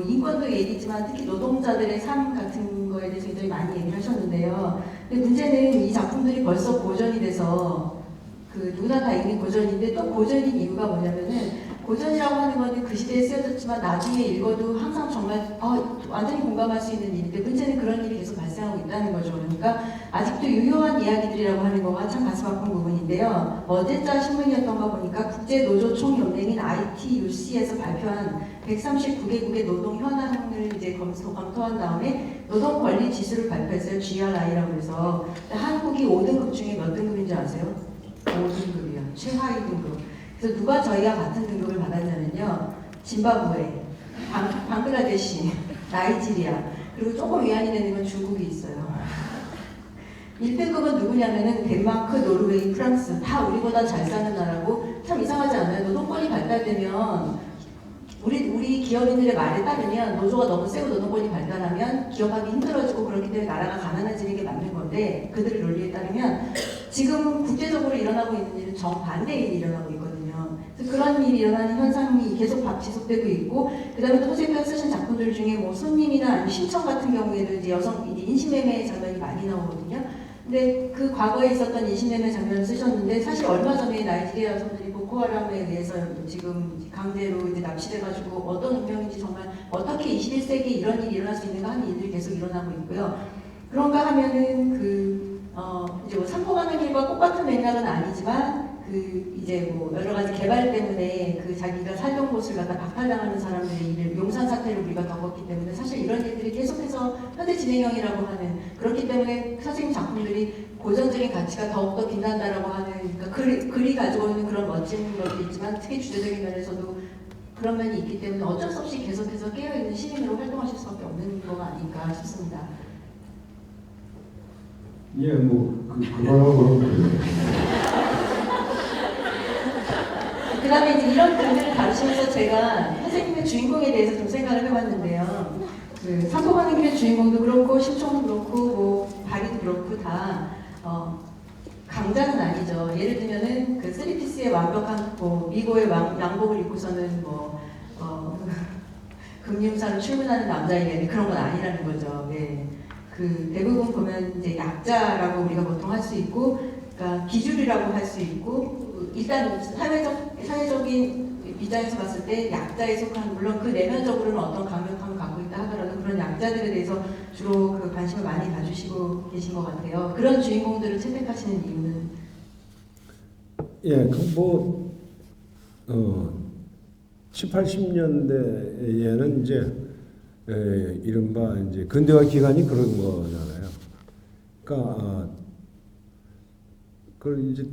인권도 얘기지만 특히 노동자들의 삶 같은 거에 대해서 굉장히 많이 얘기를 하셨는데요. 근데 문제는 이 작품들이 벌써 고전이 돼서 누구나 다 읽는 고전인데 또 고전인 이유가 뭐냐면은 고전이라고 하는 거는 그 시대에 쓰여졌지만 나중에 읽어도 항상 정말 완전히 공감할 수 있는 일인데 문제는 그런 일이 계속 발생하고 있다는 거죠. 그러니까 아직도 유효한 이야기들이라고 하는 거가 참 가슴 아픈 부분인데요. 어제자 신문이었던가 보니까 국제노조총연맹인 ITUC에서 발표한 139개국의 노동 현황을 이제 검토한 다음에 노동 권리 지수를 발표했어요. GRI라고 해서 한국이 5등급 중에 몇 등급인 줄 아세요? 5등급이요. 최하위 등급. 그래서 누가 저희가 같은 등급을 받았냐면요. 짐바브웨, 방글라데시, 나이지리아, 그리고 조금 위안이 되는 건 중국이 있어요. 1등급은 누구냐면은 덴마크, 노르웨이, 프랑스 다 우리보다 잘 사는 나라고 참 이상하지 않아요? 노동권이 발달되면 우리 기업인들의 말에 따르면 노조가 너무 세고 노동권이 발달하면 기업하기 힘들어지고 그렇기 때문에 나라가 가난해지는 게 맞는 건데 그들의 논리에 따르면 지금 국제적으로 일어나고 있는 일은 정반대의 일이 일어나고 있거든요. 그래서 그런 일이 일어나는 현상이 계속 지속되고 있고 그 다음에 또 호세가 쓰신 작품들 중에 뭐 손님이나 아니면 신청 같은 경우에도 이제 여성 인신매매 장면이 많이 나오거든요. 근데 그 과거에 있었던 인신매매 장면을 쓰셨는데 사실 얼마 전에 나이지리아 여성들이 보코하람에 의해서 지금 강제로 이제 납치돼가지고 어떤 운명인지 정말 어떻게 21세기에 이런 일이 일어날 수 있는가 하는 일들이 계속 일어나고 있고요. 그런가 하면은 이제 뭐 산포가는 길과 똑같은 맥락은 아니지만 이제 뭐 여러 가지 개발 때문에 자기가 살던 곳을 갖다 박탈당하는 사람들의 일을 용산 사태를 우리가 겪었기 때문에 사실 이런 일들이 계속해서 현대 진행형이라고 하는 그렇기 때문에 선생님 작품들이 고전적인 가치가 더욱더 빛난다라고 하는 그러니까 글이 가지고 있는 그런 멋진 것도 있지만 특히 주제적인 면에서도 그런 면이 있기 때문에 어쩔 수 없이 계속해서 깨어있는 시민으로 활동하실 수밖에 없는 거가 아닐까 싶습니다.
예, 그거하고
그 다음에 이제 이런 글들을 다루시면서 제가 선생님의 주인공에 대해서 좀 생각을 해봤는데요. 산포가는 길의 주인공도 그렇고 심청도 그렇고 뭐 바리도 그렇고 다 강자는 아니죠. 예를 들면은 그 3피스의 완벽한 미고의 양복을 입고서는 금융사로 출근하는 남자에게는 그런 건 아니라는 거죠. 예. 대부분 보면 이제 약자라고 우리가 보통 할 수 있고, 그러니까 기줄이라고 할 수 있고, 일단 사회적인 입장에서 봤을 때 약자에 속한 물론 그 내면적으로는 어떤 강력함을 갖고 있다 하더라도 그런 약자들에 대해서 주로 관심을 많이 가지시고 계신 것 같아요. 그런 주인공들을 채택하시는 이유는?
예, 7, 80년대에는 이제 이른바 이제 근대화 기간이 그런 거잖아요. 그러니까 그걸 이제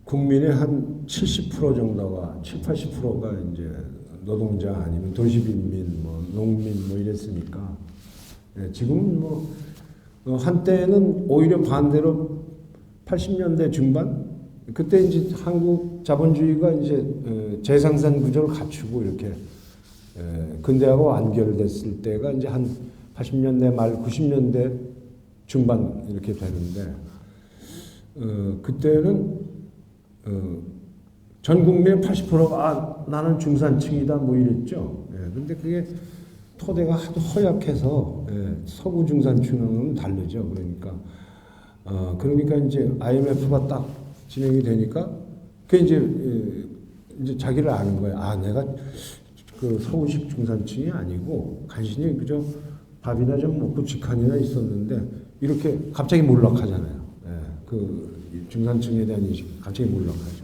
국민의 한 70% 정도가 70, 80%가 이제 노동자 아니면 도시빈민, 농민 이랬으니까 지금은 한때는 오히려 반대로 80년대 중반 그때 이제 한국 자본주의가 이제 재생산 구조를 갖추고 이렇게 근대화가 완결됐을 때가 이제 한 80년대 말 90년대 중반 이렇게 되는데 그때는 전 국민의 80%가 나는 중산층이다 이랬죠. 근데 그게 토대가 하도 허약해서 서구 중산층은 다르죠. 그러니까 이제 IMF가 딱 진행이 되니까 그 이제 자기를 아는 거예요. 내가 그 서구식 중산층이 아니고 간신히 그저 밥이나 좀 먹고 직한이나 있었는데 이렇게 갑자기 몰락하잖아요. 그 중산층에 대한 인식 갑자기 몰락하죠.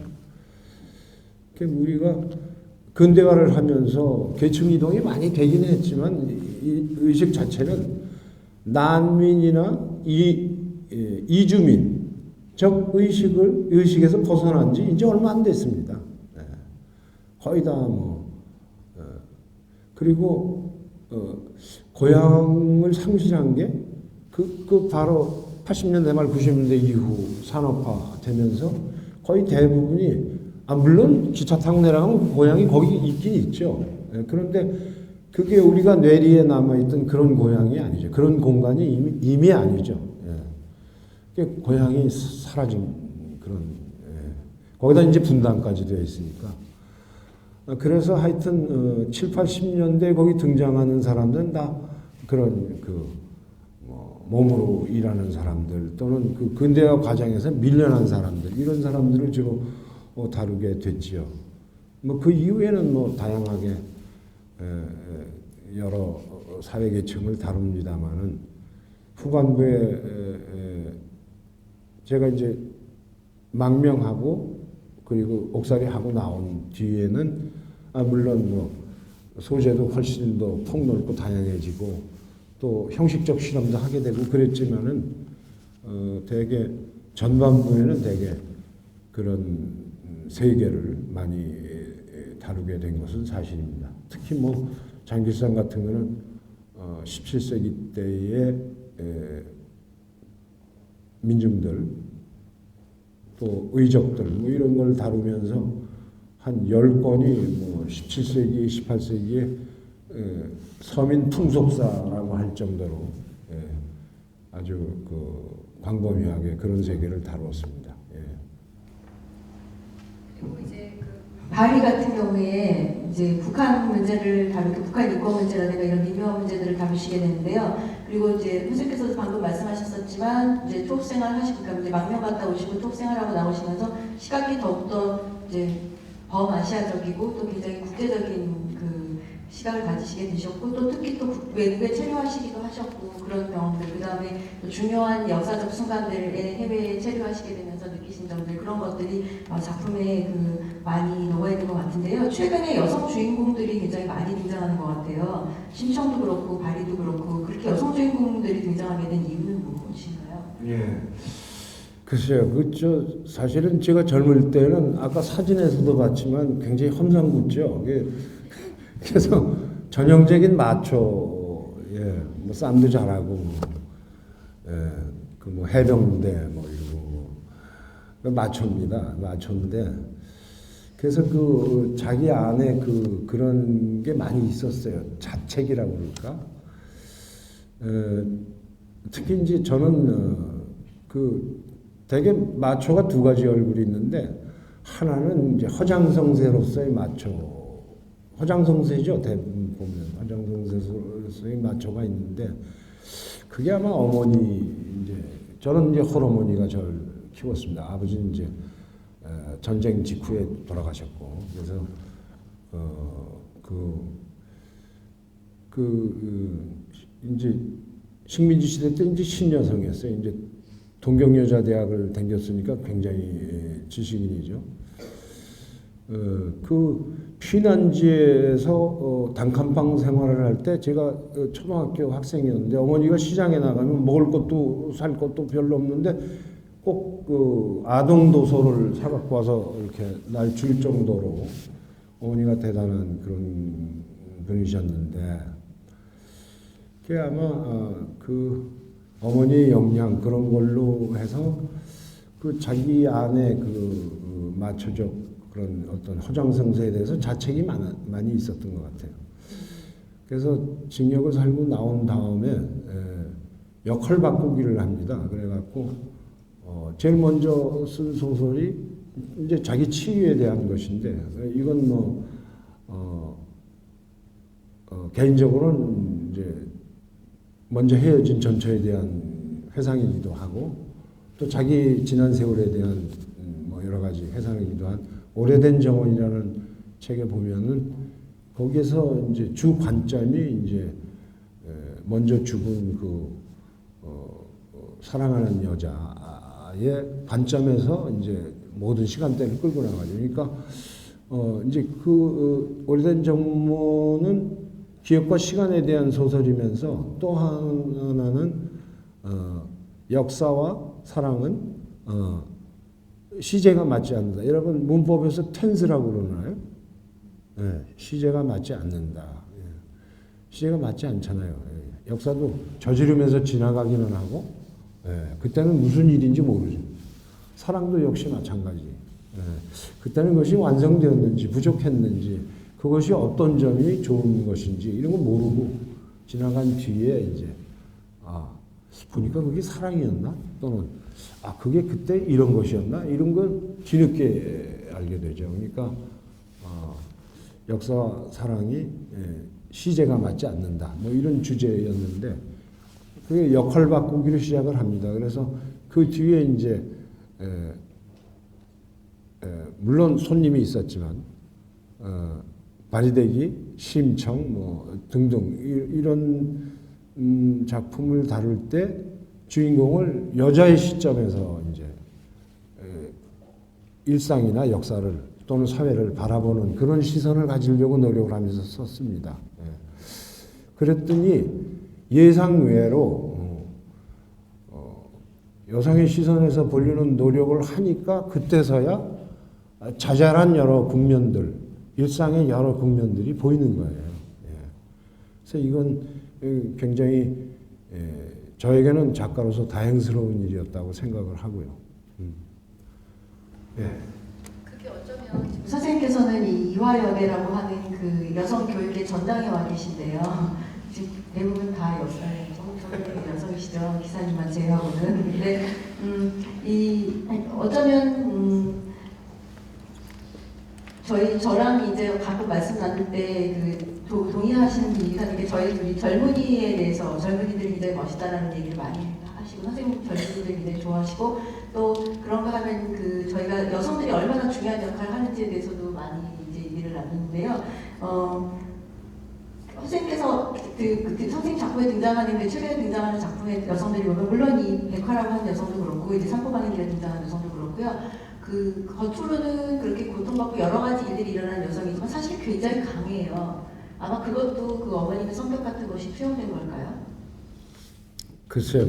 우리가 근대화를 하면서 계층 이동이 많이 되긴 했지만 이 의식 자체는 난민이나 이주민적 의식에서 벗어난 지 이제 얼마 안 됐습니다. 거의 다 그리고 고향을 상실한 게 바로 80년대 말 90년대 이후 산업화되면서 거의 대부분이 물론 기차 타고 내려가면 고향이 거기 있긴 있죠. 그런데 그게 우리가 뇌리에 남아있던 그런 고향이 아니죠. 그런 공간이 이미 아니죠. 고향이 사라진 그런 거기다 이제 분단까지 되어 있으니까. 그래서 하여튼 7, 80년대 거기 등장하는 사람들은 다 그런 몸으로 일하는 사람들 또는 그 근대화 과정에서 밀려난 사람들 이런 사람들을 주로 다루게 됐지요. 뭐 그 이후에는 뭐 다양하게 여러 사회 계층을 다룹니다만은 후반부에 제가 이제 망명하고 그리고 옥살이 하고 나온 뒤에는 물론 뭐 소재도 훨씬 더 폭넓고 다양해지고 또 형식적 실험도 하게 되고 그랬지만은 되게 전반부에는 되게 그런 세계를 많이 다루게 된 것은 사실입니다. 특히 뭐 장길상 같은 거는 17세기 때의 민중들 또 의적들 뭐 이런 걸 다루면서 한 10권이 뭐 17세기, 18세기의 서민 풍속사라고 할 정도로 아주 그 광범위하게 그런 세계를 다루었습니다.
그리고 이제 바리 같은 경우에 이제 북한 문제를 다루고 북한 인권 문제라든가 이런 미묘한 문제들을 다루시게 되는데요. 그리고 이제 선생님께서도 방금 말씀하셨었지만 이제 토업생활 하시니까 이제 망명 갔다 오시고 토업생활하고 나오시면서 시각이 더욱더 이제 범아시아적이고 또 굉장히 국제적인 그 시각을 가지시게 되셨고 또 특히 또 외국에 체류하시기도 하셨고 그런 경험들 그 다음에 중요한 역사적 순간들에 해외에 체류하시게 되면서 느끼신 점들 그런 것들이 작품에 그 많이 녹아있는 것 같은데요. 최근에 여성 주인공들이 굉장히 많이 등장하는 것 같아요. 심청도 그렇고 바리도 그렇고 그렇게 여성 주인공들이 등장하게 된 이유는 무엇인가요?
예. 글쎄요, 사실은 제가 젊을 때는 아까 사진에서도 봤지만 굉장히 험상궂죠. 그래서 전형적인 마초, 뭐 쌈도 잘하고, 그 뭐 해병대 뭐 이러고 마초입니다. 마초인데 그래서 그 자기 안에 그런 게 많이 있었어요. 자책이라고 그럴까? 특히 이제 저는 되게 마초가 두 가지 얼굴이 있는데 하나는 이제 허장성세로서의 마초, 허장성세죠 대부분 보면 허장성세로서의 마초가 있는데 그게 아마 어머니 이제 저는 이제 홀어머니가 저를 키웠습니다. 아버지는 이제 전쟁 직후에 돌아가셨고 그래서 이제 식민지 시대 때 이제 신여성이었어요. 이제 동경여자대학을 다녔으니까 굉장히 지식인이죠. 그 피난지에서 단칸방 생활을 할 때 제가 초등학교 학생이었는데 어머니가 시장에 나가면 먹을 것도 살 것도 별로 없는데 꼭 그 아동 도서를 사갖고 와서 이렇게 날 줄 정도로 어머니가 대단한 그런 분이셨는데 그게 아마 그 어머니의 역량 그런 걸로 해서 그 자기 안에 그 마초적 그런 어떤 허장성세에 대해서 자책이 많이 있었던 것 같아요. 그래서 징역을 살고 나온 다음에 역할 바꾸기를 합니다. 그래갖고 제일 먼저 쓴 소설이 이제 자기 치유에 대한 것인데 이건 뭐 개인적으로는 이제 먼저 헤어진 전처에 대한 회상이기도 하고 또 자기 지난 세월에 대한 뭐 여러 가지 회상이기도 한 오래된 정원이라는 책에 보면은 거기에서 이제 주 관점이 이제 먼저 죽은 사랑하는 여자의 관점에서 이제 모든 시간대를 끌고 나가죠. 그러니까 이제 오래된 정원은 기억과 시간에 대한 소설이면서 또 하나는 역사와 사랑은 시제가 맞지 않는다. 여러분 문법에서 텐스라고 그러나요? 네, 시제가 맞지 않는다. 시제가 맞지 않잖아요. 역사도 저지르면서 지나가기는 하고 그때는 무슨 일인지 모르죠. 사랑도 역시 마찬가지. 그때는 그것이 완성되었는지 부족했는지 그것이 어떤 점이 좋은 것인지 이런 거 모르고 지나간 뒤에 이제 보니까 그게 사랑이었나? 또는 그게 그때 이런 것이었나? 이런 건 뒤늦게 알게 되죠. 그러니까 역사와 사랑이 시제가 맞지 않는다. 뭐 이런 주제였는데 그게 역할 바꾸기로 시작을 합니다. 그래서 그 뒤에 이제 물론 손님이 있었지만 바리대기, 심청 뭐 등등 이런 작품을 다룰 때 주인공을 여자의 시점에서 이제 일상이나 역사를 또는 사회를 바라보는 그런 시선을 가지려고 노력을 하면서 썼습니다. 그랬더니 예상 외로 여성의 시선에서 보려는 노력을 하니까 그때서야 자잘한 여러 국면들, 일상의 여러 국면들이 보이는 거예요. 그래서 이건 굉장히 저에게는 작가로서 다행스러운 일이었다고 생각을 하고요.
그게 어쩌면 지금 선생님께서는 이 이화여대라고 하는 그 여성 교육의 전당에 와 계신데요. 지금 대부분 다 저는 여성이시죠. 기사님만 제외하고는. 근데 어쩌면 저랑 이제 가끔 말씀 나눌 때 동의하시는 분이 있는 게 저희 둘이 젊은이에 대해서 젊은이들이 굉장히 멋있다라는 얘기를 많이 하시고 선생님 젊은이들 굉장히 좋아하시고 또 그런가 하면 저희가 여성들이 얼마나 중요한 역할을 하는지에 대해서도 많이 이제 얘기를 나누는데요. 선생님께서 선생님 작품에 등장하는 최근에 등장하는 작품의 여성들이 보면 물론 이 백화라고 하는 여성도 그렇고 이제 산포가는 길에 등장하는 여성도 그렇고요. 겉으로는 그렇게 고통받고 여러 가지 일들이 일어나는 여성이지만 사실 굉장히 강해요. 아마 그것도 그 어머님의 성격 같은 것이 투영된 걸까요? 글쎄요,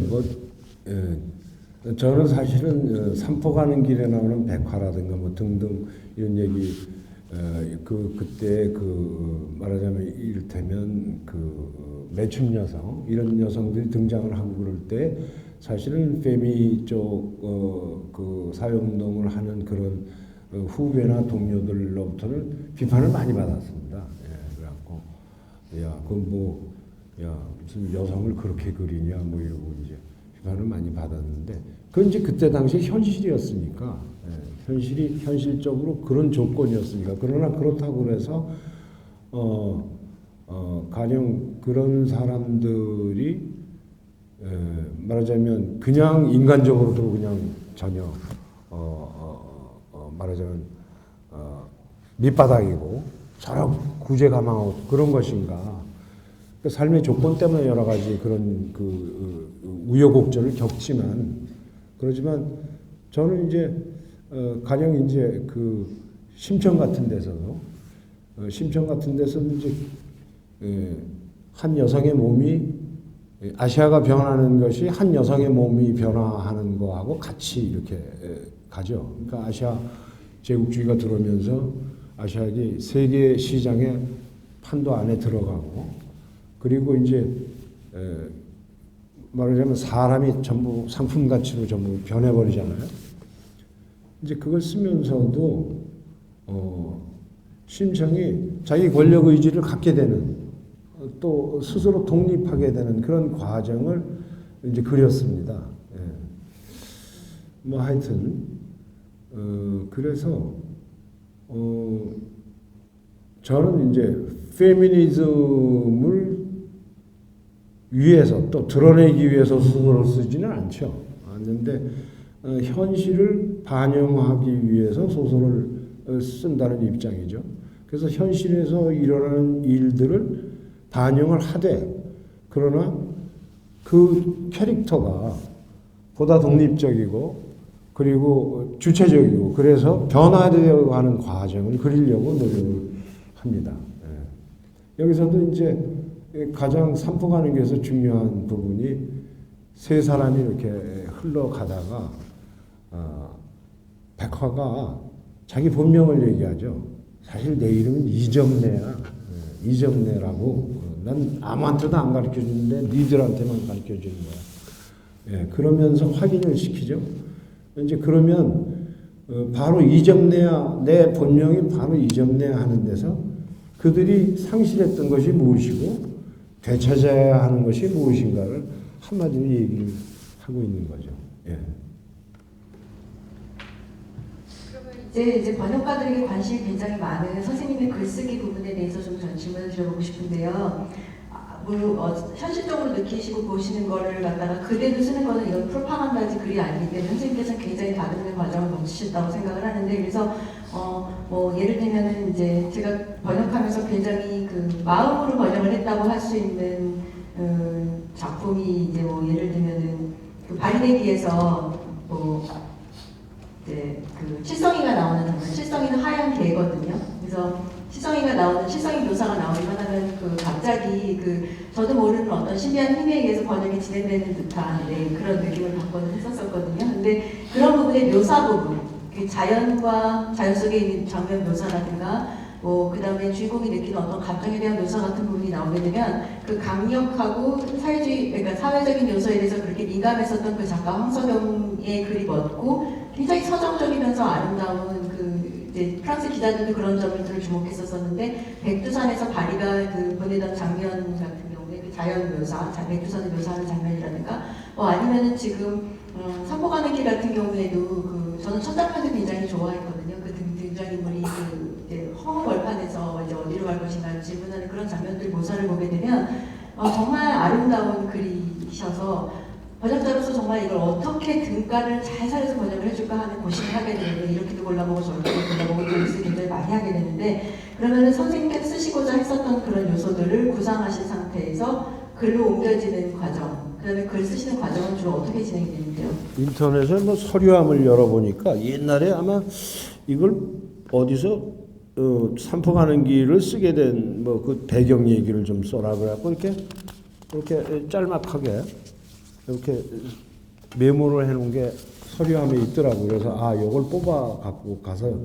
저는 사실은 산포 가는 길에 나오는 백화라든가 뭐 등등 이런 얘기 그때 말하자면 이를테면 매춘 여성 이런 여성들이 등장을 하고 그럴 때 사실은 페미 쪽 사회운동을 하는 그런 후배나 동료들로부터는 비판을 많이 받았습니다. 그래갖고 무슨 여성을 그렇게 그리냐 뭐 이러고 이제 비판을 많이 받았는데 그건 이제 그때 당시 현실이었으니까 현실적으로 그런 조건이었으니까 그러나 그렇다고 그래서 가령 그런 사람들이 말하자면 그냥 인간적으로도 그냥 전혀 말하자면 밑바닥이고 서로 구제감하고 그런 것인가. 그 삶의 조건 때문에 여러 가지 그런 우여곡절을 겪지만 그러지만 저는 이제 가령 이제 심청 같은 데서도 이제 한 여성의 몸이 아시아가 변하는 것이 한 여성의 몸이 변화하는 거하고 같이 이렇게 가죠. 그러니까 아시아 제국주의가 들어오면서 아시아가 세계 시장의 판도 안에 들어가고 그리고 이제 말하자면 사람이 전부 상품 가치로 전부 변해버리잖아요. 이제 그걸 쓰면서도 심청이 자기 권력 의지를 갖게 되는 또 스스로 독립하게 되는 그런 과정을 이제 그렸습니다. 뭐 하여튼 그래서 저는 이제 페미니즘을 위해서 또 드러내기 위해서 소설을 쓰지는 않는데 현실을 반영하기 위해서 소설을 쓴다는 입장이죠. 그래서 현실에서 일어나는 일들을 반영을 하되 그러나 그 캐릭터가 보다 독립적이고 그리고 주체적이고 그래서 변화되어 가는 과정을 그리려고 노력을 합니다. 여기서도 이제 가장 산포가는 길에서 중요한 부분이 세 사람이 이렇게 흘러가다가 백화가 자기 본명을 얘기하죠. 사실 내 이름은 이정래야. 이정래라고. 난 아무한테도 안 가르쳐주는데 니들한테만 가르쳐주는 거야. 그러면서 확인을 시키죠. 이제 그러면 바로 이정래야, 내 본명이 바로 이정래야 하는 데서 그들이 상실했던 것이 무엇이고 되찾아야 하는 것이 무엇인가를 한마디로 얘기를 하고 있는 거죠.
이제 번역가들에게 관심이 굉장히 많은 선생님의 글쓰기 부분에 대해서 좀 질문을 드려보고 싶은데요. 현실적으로 느끼시고 보시는 거를 갖다가 글에도 쓰는 거는 이건 프로파간다지 글이 아니기 때문에 선생님께서는 굉장히 다듬는 과정을 거치셨다고 생각을 하는데 그래서 뭐 예를 들면은 이제 제가 번역하면서 굉장히 그 마음으로 번역을 했다고 할 수 있는 작품이 이제 뭐 예를 들면은 그 바리내기에서 뭐 이제 그 칠성이가 나오는 장면, 칠성이는 하얀 개거든요. 그래서 칠성이가 나오는 칠성이 묘사가 나오기만 하면 그 갑자기 그 저도 모르는 어떤 신비한 힘에 의해서 번역이 진행되는 듯한 그런 느낌을 받고는 했었거든요. 근데 그런 부분의 묘사 부분, 그 자연과 자연 속에 있는 장면 묘사라든가 뭐 그다음에 주인공이 느끼는 어떤 감정에 대한 묘사 같은 부분이 나오게 되면 그 강력하고 사회주의 그러니까 사회적인 요소에 대해서 그렇게 민감했었던 그 작가 황석영의 글이 멋고 굉장히 서정적이면서 아름다운 그 이제 프랑스 기자들도 그런 점들을 주목했었었는데 백두산에서 바리가 그 보내던 장면 같은 경우에 그 자연 묘사, 백두산을 묘사하는 장면이라든가 아니면은 지금 산보 가는 길 같은 경우에도 그 저는 첫 장면도 굉장히 좋아했거든요. 그 등장인물이 그 이제 허허벌판에서 이제 어디로 갈 것인가 질문하는 그런 장면들 묘사를 보게 되면 정말 아름다운 글이셔서 번역자로서 정말 이걸 어떻게 등가를 잘 살려서 번역을 해줄까 하는 고심을 하게 되는데 이렇게도 골라보고 저렇게도 골라보고 글쓰기 굉장히 많이 하게 되는데 그러면은 선생님께서 쓰시고자 했었던 그런 요소들을 구상하신 상태에서 글로 옮겨지는 과정, 그다음에 글 쓰시는 과정은 주로 어떻게 진행이 되는데요?
인터넷에 뭐 서류함을 열어보니까 옛날에 아마 이걸 어디서 산포가는 길을 쓰게 된 뭐 그 배경 얘기를 좀 써라 그래갖고 이렇게 짤막하게 이렇게 메모를 해놓은 게 서류함에 있더라고요. 그래서 요걸 뽑아 갖고 가서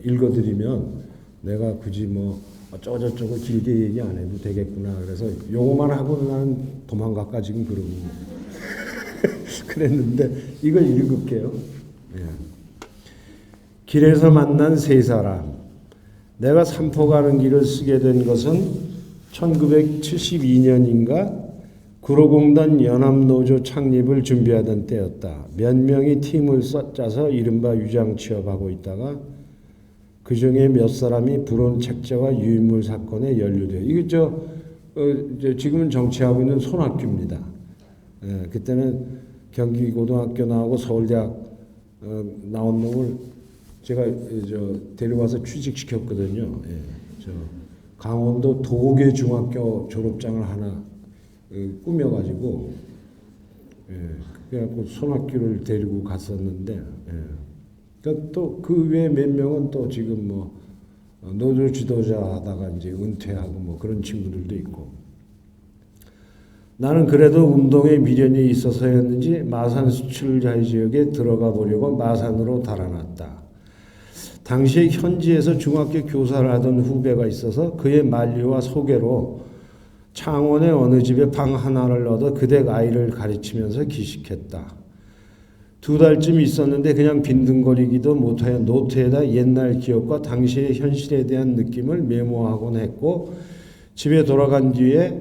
읽어드리면 내가 굳이 뭐 어쩌고저쩌고 길게 얘기 안 해도 되겠구나. 그래서 요거만 하고 나는 도망갈까 지금 그러고 그랬는데 이걸 읽을게요. 예. 길에서 만난 세 사람. 내가 산포 가는 길을 쓰게 된 것은 1972년인가 구로공단 연합노조 창립을 준비하던 때였다. 몇 명이 팀을 짜서 이른바 유장 취업하고 있다가 그 중에 몇 사람이 불온 책자와 유인물 사건에 연루돼. 이게 지금은 정치하고 있는 손학규입니다. 예, 그때는 경기고등학교 나오고 서울대학 나온 놈을 제가 데려와서 취직시켰거든요. 예, 강원도 도계중학교 졸업장을 하나 꾸며가지고 그래갖고 손학규를 데리고 갔었는데 또 그 외에 몇 명은 또 지금 뭐 노조 지도자 하다가 이제 은퇴하고 뭐 그런 친구들도 있고 나는 그래도 운동에 미련이 있어서였는지 마산 수출자의 지역에 들어가 보려고 마산으로 달아났다. 당시에 현지에서 중학교 교사를 하던 후배가 있어서 그의 만류와 소개로 창원의 어느 집에 방 하나를 얻어 그댁 아이를 가르치면서 기식했다. 2달쯤 있었는데 그냥 빈둥거리기도 못하여 노트에다 옛날 기억과 당시의 현실에 대한 느낌을 메모하곤 했고 집에 돌아간 뒤에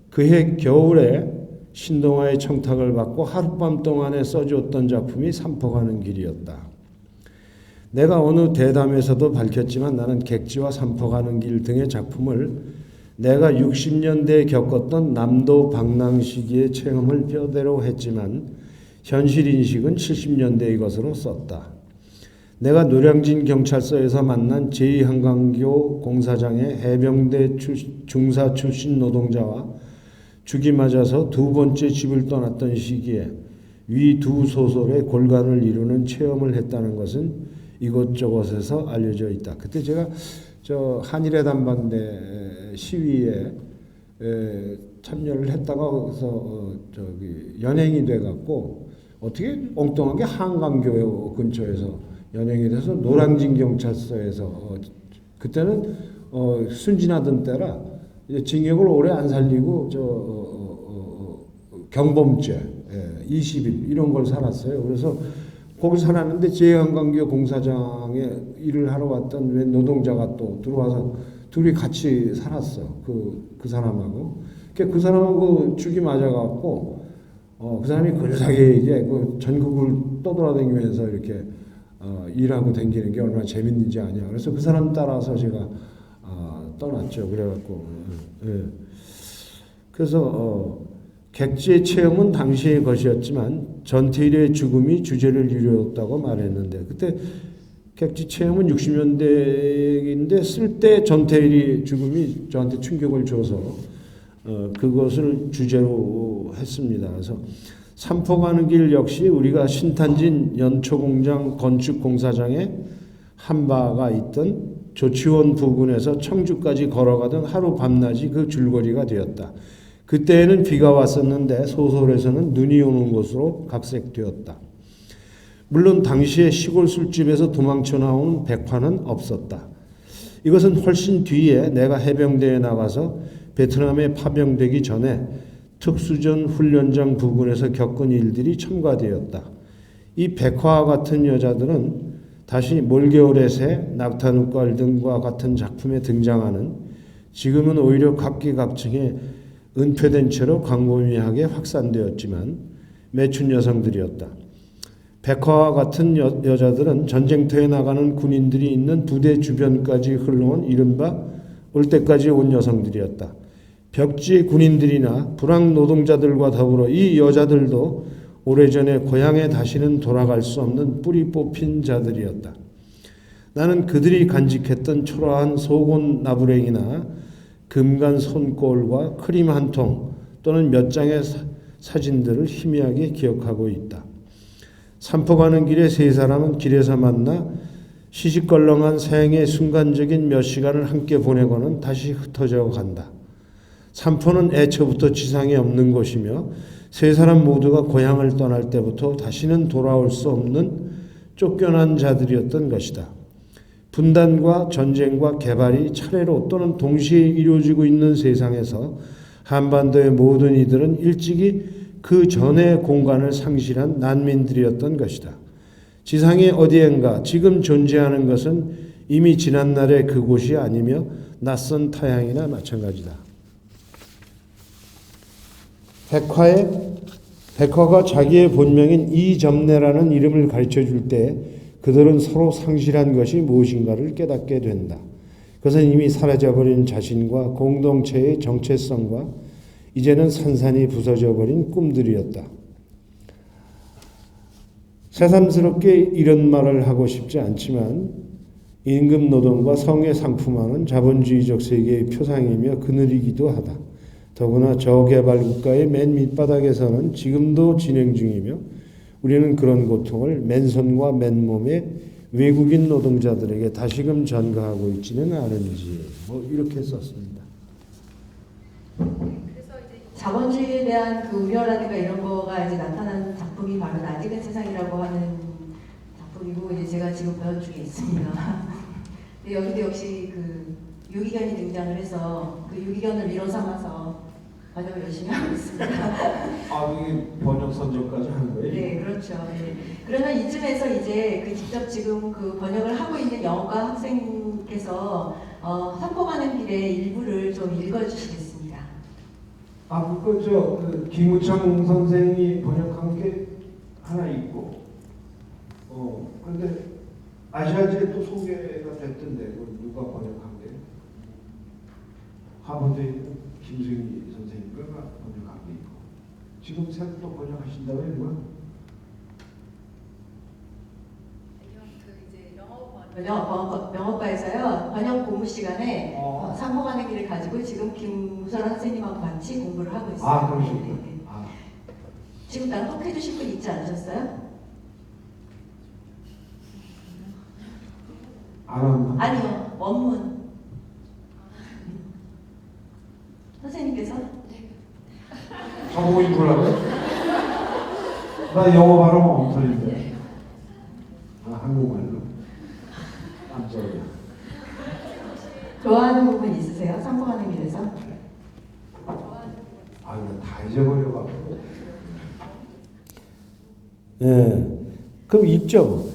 그해 겨울에 신동아의 청탁을 받고 하룻밤 동안에 써주었던 작품이 산포가는 길이었다. 내가 어느 대담에서도 밝혔지만 나는 객지와 산포가는 길 등의 작품을 내가 60년대에 겪었던 남도 방랑 시기의 체험을 뼈대로 했지만 현실 인식은 70년대의 것으로 썼다. 내가 노량진 경찰서에서 만난 제2한강교 공사장의 해병대 중사 출신 노동자와 죽이 맞아서 2번째 집을 떠났던 시기에 위 두 소설의 골간을 이루는 체험을 했다는 것은 이곳저곳에서 알려져 있다. 그때 제가 한일의 단반대 시위에 참여를 했다가 거기서 연행이 돼갖고 어떻게 엉뚱하게 한강교 근처에서 연행이 돼서 노량진 경찰서에서 그때는 순진하던 때라 징역을 오래 안 살리고 경범죄 20일 이런 걸 살았어요. 그래서 거기 살았는데 제2한강교 공사장에 일을 하러 왔던 웬 노동자가 또 들어와서 둘이 같이 살았어. 그 사람하고. 그 사람하고 죽이 맞아갖고 그 사람이 근사하게 이제 그 전국을 떠돌아다니면서 이렇게 일하고 다니는 게 얼마나 재밌는지 아냐. 그래서 그 사람 따라서 제가 떠났죠. 그래갖고 그래서 객지의 체험은 당시의 것이었지만 전태일의 죽음이 주제를 이루었다고 말했는데 그때 객지 체험은 60년대인데 쓸 때 전태일이 죽음이 저한테 충격을 줘서 그것을 주제로 했습니다. 그래서 삼포 가는 길 역시 우리가 신탄진 연초공장 건축공사장에 한바가 있던 조치원 부근에서 청주까지 걸어가던 하루 밤낮이 그 줄거리가 되었다. 그때에는 비가 왔었는데 소설에서는 눈이 오는 것으로 각색되었다. 물론 당시에 시골 술집에서 도망쳐 나오는 백화는 없었다. 이것은 훨씬 뒤에 내가 해병대에 나가서 베트남에 파병되기 전에 특수전 훈련장 부근에서 겪은 일들이 첨가되었다. 이 백화와 같은 여자들은 다시 몰개울의 새, 낙타눈깔 등과 같은 작품에 등장하는 지금은 오히려 각기각층에 은폐된 채로 광범위하게 확산되었지만 매춘 여성들이었다. 백화와 같은 여자들은 전쟁터에 나가는 군인들이 있는 부대 주변까지 흘러온 이른바 올 때까지 온 여성들이었다. 벽지 군인들이나 불황 노동자들과 더불어 이 여자들도 오래전에 고향에 다시는 돌아갈 수 없는 뿌리 뽑힌 자들이었다. 나는 그들이 간직했던 초라한 속옷 나부랭이나 금간 손꼴과 크림 한 통 또는 몇 장의 사진들을 희미하게 기억하고 있다. 산포 가는 길에 세 사람은 길에서 만나 시시껄렁한 생의 순간적인 몇 시간을 함께 보내고는 다시 흩어져 간다. 산포는 애초부터 지상에 없는 곳이며 세 사람 모두가 고향을 떠날 때부터 다시는 돌아올 수 없는 쫓겨난 자들이었던 것이다. 분단과 전쟁과 개발이 차례로 또는 동시에 이루어지고 있는 세상에서 한반도의 모든 이들은 일찍이 그 전의 공간을 상실한 난민들이었던 것이다. 지상의 어디엔가 지금 존재하는 것은 이미 지난날의 그곳이 아니며 낯선 타향이나 마찬가지다. 백화가 자기의 본명인 이점례라는 이름을 가르쳐줄 때 그들은 서로 상실한 것이 무엇인가를 깨닫게 된다. 그것은 이미 사라져버린 자신과 공동체의 정체성과 이제는 산산이 부서져버린 꿈들이었다. 새삼스럽게 이런 말을 하고 싶지 않지만 임금노동과 성의 상품화는 자본주의적 세계의 표상이며 그늘이기도 하다. 더구나 저개발 국가의 맨 밑바닥에서는 지금도 진행 중이며 우리는 그런 고통을 맨손과 맨몸의 외국인 노동자들에게 다시금 전가하고 있지는 않은지 이렇게 썼습니다.
자본주의에 대한 그 우려라든가 이런 거가 이제 나타난 작품이 바로 낯익은 세상이라고 하는 작품이고 이제 제가 지금 번역 중에 있습니다. 근데 여기도 역시 그 유기견이 등장을 해서 그 유기견을 미로 삼아서 번역을 열심히 하고 있습니다.
이게 번역 선정까지 하는 거예요?
네, 그렇죠. 네. 그러면 이쯤에서 이제 그 직접 지금 그 번역을 하고 있는 영어과 학생께서 산포 가는 길의 일부를 좀 읽어주시겠습니다.
그 김우창 선생이 번역한 게 하나 있고, 근데 아시아지에 또 소개가 됐던데, 누가 번역한 게? 하버드에 있는 김승희 선생님과 번역한 게 있고, 지금 새로 또 번역하신다고요, 이거?
영어과에서요 번역 공부 시간에 산포 가는 길을 가지고 지금 김우설 선생님하고 같이 공부를 하고 있어요.
그러시구나.
네, 네. 지금 낭독해 주실 분 있지 않으셨어요?
안 왔나?
아니요, 원문. 선생님께서?
저보고 읽으라고요? 나 영어 발음 엉터리인데. 한국말로. 깜짝이야.
좋아하는 부분 있으세요? 산포 가는 길에서?
이거 다 잊어버려가지고.
그럼 읽죠.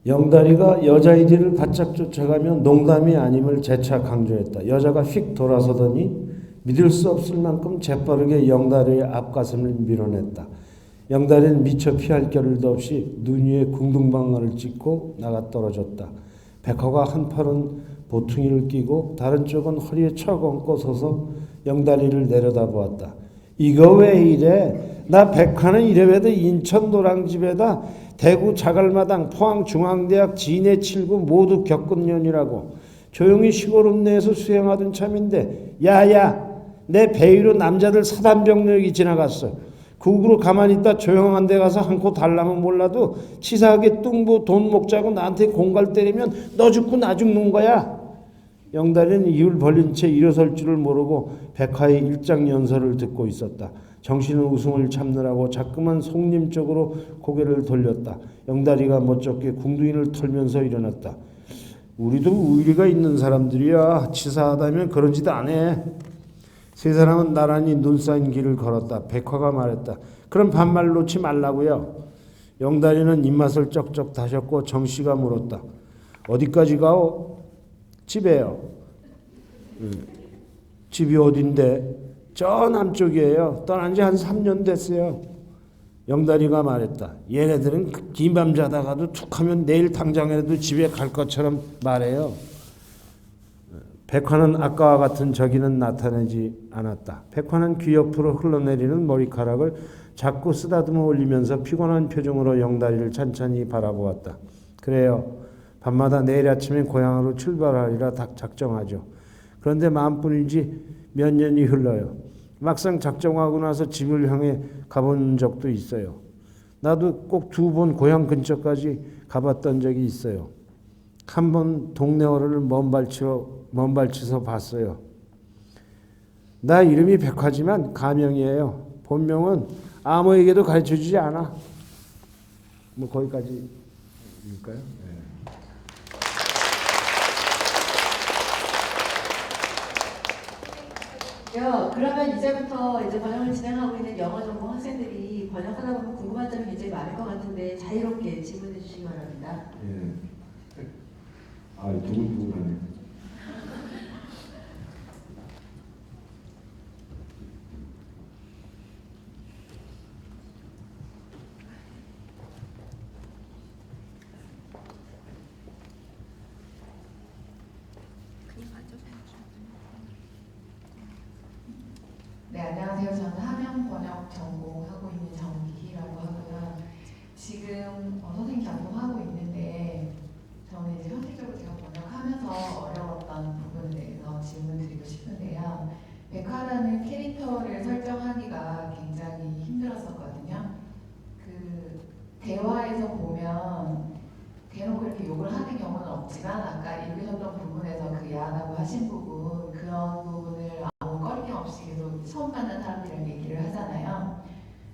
영다리가 여자아이들을 바짝 쫓아가며 농담이 아님을 재차 강조했다. 여자가 휙 돌아서더니 믿을 수 없을 만큼 재빠르게 영다리의 앞가슴을 밀어냈다. 영다리는 미처 피할 겨를도 없이 눈 위에 궁둥방아를 찍고 나가 떨어졌다. 백화가 한 팔은 보퉁이를 끼고 다른 쪽은 허리에 척 얹고 서서 영다리를 내려다보았다. 이거 왜 이래? 나 백화는 이래봬도 인천 노량집에다 대구 자갈마당 포항중앙대학 진해 7구 모두 겪은 년이라고 조용히 시골 읍내에서 수행하던 참인데 야야 내 배 위로 남자들 사단병력이 지나갔어. 국으로 가만히 있다 조용한 데 가서 한 코 달라면 몰라도 치사하게 뚱보 돈 먹자고 나한테 공갈 때리면 너 죽고 나 죽는 거야. 영달이는 입을 벌린 채 일어설 줄을 모르고 백화의 일장연설을 듣고 있었다. 정신은 웃음을 참느라고 자꾸만 송림 쪽으로 고개를 돌렸다. 영달이가 멋쩍게 궁둥이를 털면서 일어났다. 우리도 의리가 있는 사람들이야. 치사하다면 그런 짓 안 해. 세 사람은 나란히 눈 쌓인 길을 걸었다. 백화가 말했다. 그럼 반말 놓지 말라고요. 영달이는 입맛을 쩍쩍 다셨고 정씨가 물었다. 어디까지 가오? 집에요. 집이 어딘데? 저 남쪽이에요. 떠난 지 한 3년 됐어요. 영달이가 말했다. 얘네들은 긴 밤 자다가도 툭하면 내일 당장이라도 집에 갈 것처럼 말해요. 백화는 아까와 같은 저기는 나타내지 않았다. 백화는 귀 옆으로 흘러내리는 머리카락을 자꾸 쓰다듬어 올리면서 피곤한 표정으로 영달이를 찬찬히 바라보았다. 그래요. 밤마다 내일 아침에 고향으로 출발하리라 작정하죠. 그런데 마음뿐이지 몇 년이 흘러요. 막상 작정하고 나서 집을 향해 가본 적도 있어요. 나도 꼭 2번 고향 근처까지 가봤던 적이 있어요. 한 번 동네어를 먼발치서 봤어요. 나 이름이 백화지만 가명이에요. 본명은 아무에게도 가르쳐주지 않아. 뭐 거기까지일까요? 네.
그러면 이제부터 이제 번역을 진행하고 있는 영어 전공 학생들이 번역하다 보면 궁금한 점이 굉장히 많을 것 같은데 자유롭게 질문해 주시기 바랍니다.
예. 아, 두근두근하네.
네, 안녕하세요. 저는 함영 번역 전공하고 있는 정기희라고 하고요. 지금 선생님 전공하고 있는데 저는 이제 현실적으로 제가 번역하면서 어려웠던 부분에 대해서 질문드리고 싶은데요. 백화라는 캐릭터를 설정하기가 굉장히 힘들었었거든요. 그 대화에서 보면 대놓고 이렇게 욕을 하는 경우는 없지만 아까 읽으셨던 부분에서 그 야하다고 하신 부분 그런 부분을 아무 꺼리낌 없이 계속 처음 만난 사람들이랑 얘기를 하잖아요.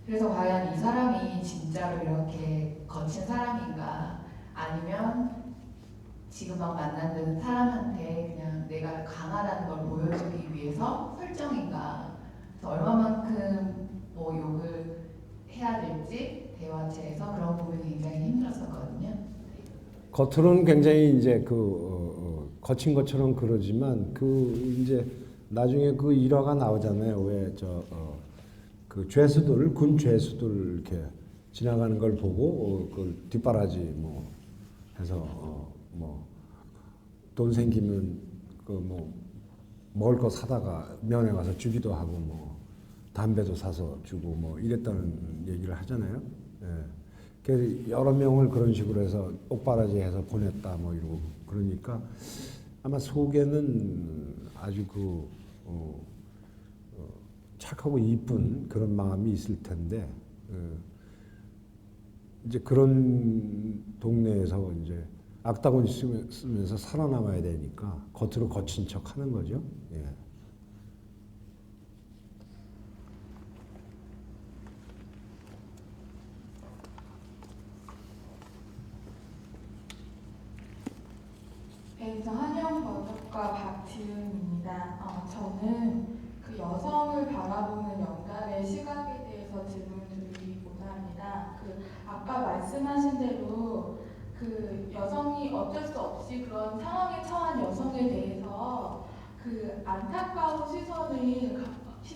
그래서 과연 이 사람이 진짜로 이렇게 거친 사람인가 아니면 지금 막 만나는 사람한테 그냥 내가 강하다는 걸 보여주기 위해서 설정인가. 그래서 얼마만큼 뭐 욕을 해야 될지 대화체에서 그런 부분이 굉장히 힘들었었거든요.
겉으로는 굉장히 이제 거친 것처럼 그러지만 이제 나중에 그 일화가 나오잖아요. 왜 그 죄수들 군 죄수들 이렇게 지나가는 걸 보고 그 뒷바라지 뭐 해서 뭐 돈 생기면 먹을 거 사다가 면회 가서 주기도 하고 뭐 담배도 사서 주고 뭐 이랬다는 얘기를 하잖아요. 예. 그래서 여러 명을 그런 식으로 해서 옥바라지 해서 보냈다 뭐 이러고 그러니까 아마 속에는 아주 착하고 이쁜 그런 마음이 있을 텐데 이제 그런 동네에서 이제 악다구니 쓰면서 살아남아야 되니까 겉으로 거친 척 하는 거죠. 예.
그래서 한영 번역가 박지은입니다. 저는 그 여성을 바라보는 영달의 시각에 대해서 질문드리고자 합니다. 그 아까 말씀하신 대로 그 여성이 어쩔 수 없이 그런 상황에 처한 여성에 대해서 그 안타까운 시선이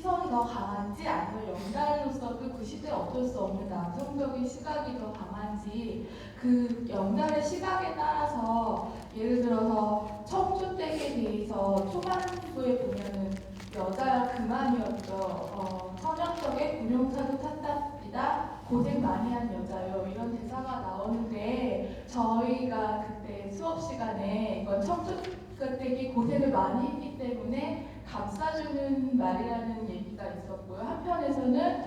더 강한지 아니면 영달로서도 그 시대에 어쩔 수 없는 남성적인 시각이 더 강한지 그 영달의 시각에 따라서 예를 들어서 청주댁에 대해서 초반부에 보면은 여자야 그만이었죠. 천연덕에 군용사도 탔다 고생 많이 한 여자요 이런 대사가 나오는데 저희가 그때 수업 시간에 이건 청춘되게 고생을 많이 했기 때문에 감싸주는 말이라는 얘기가 있었고요. 한편에서는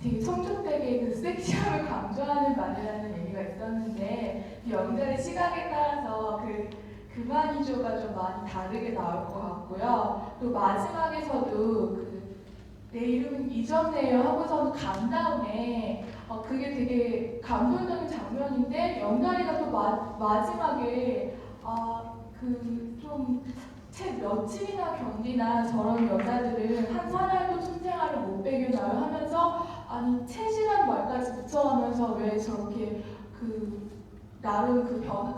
되게 청춘되게 그 섹시함을 강조하는 말이라는 얘기가 있었는데 연달의 시각에 따라서 그만이죠가 좀 많이 다르게 나올 것 같고요. 또 마지막에서도 내 이름은 이정네요 하고서는 간 다음에 그게 되게 감동적인 장면인데 영달이가 또 마지막에 좀 채 며칠이나 견디나 저런 여자들은 한 사람도 춘생아를 못 배겨나요 하면서 아니 채시라는 말까지 붙여가면서 왜 저렇게 나름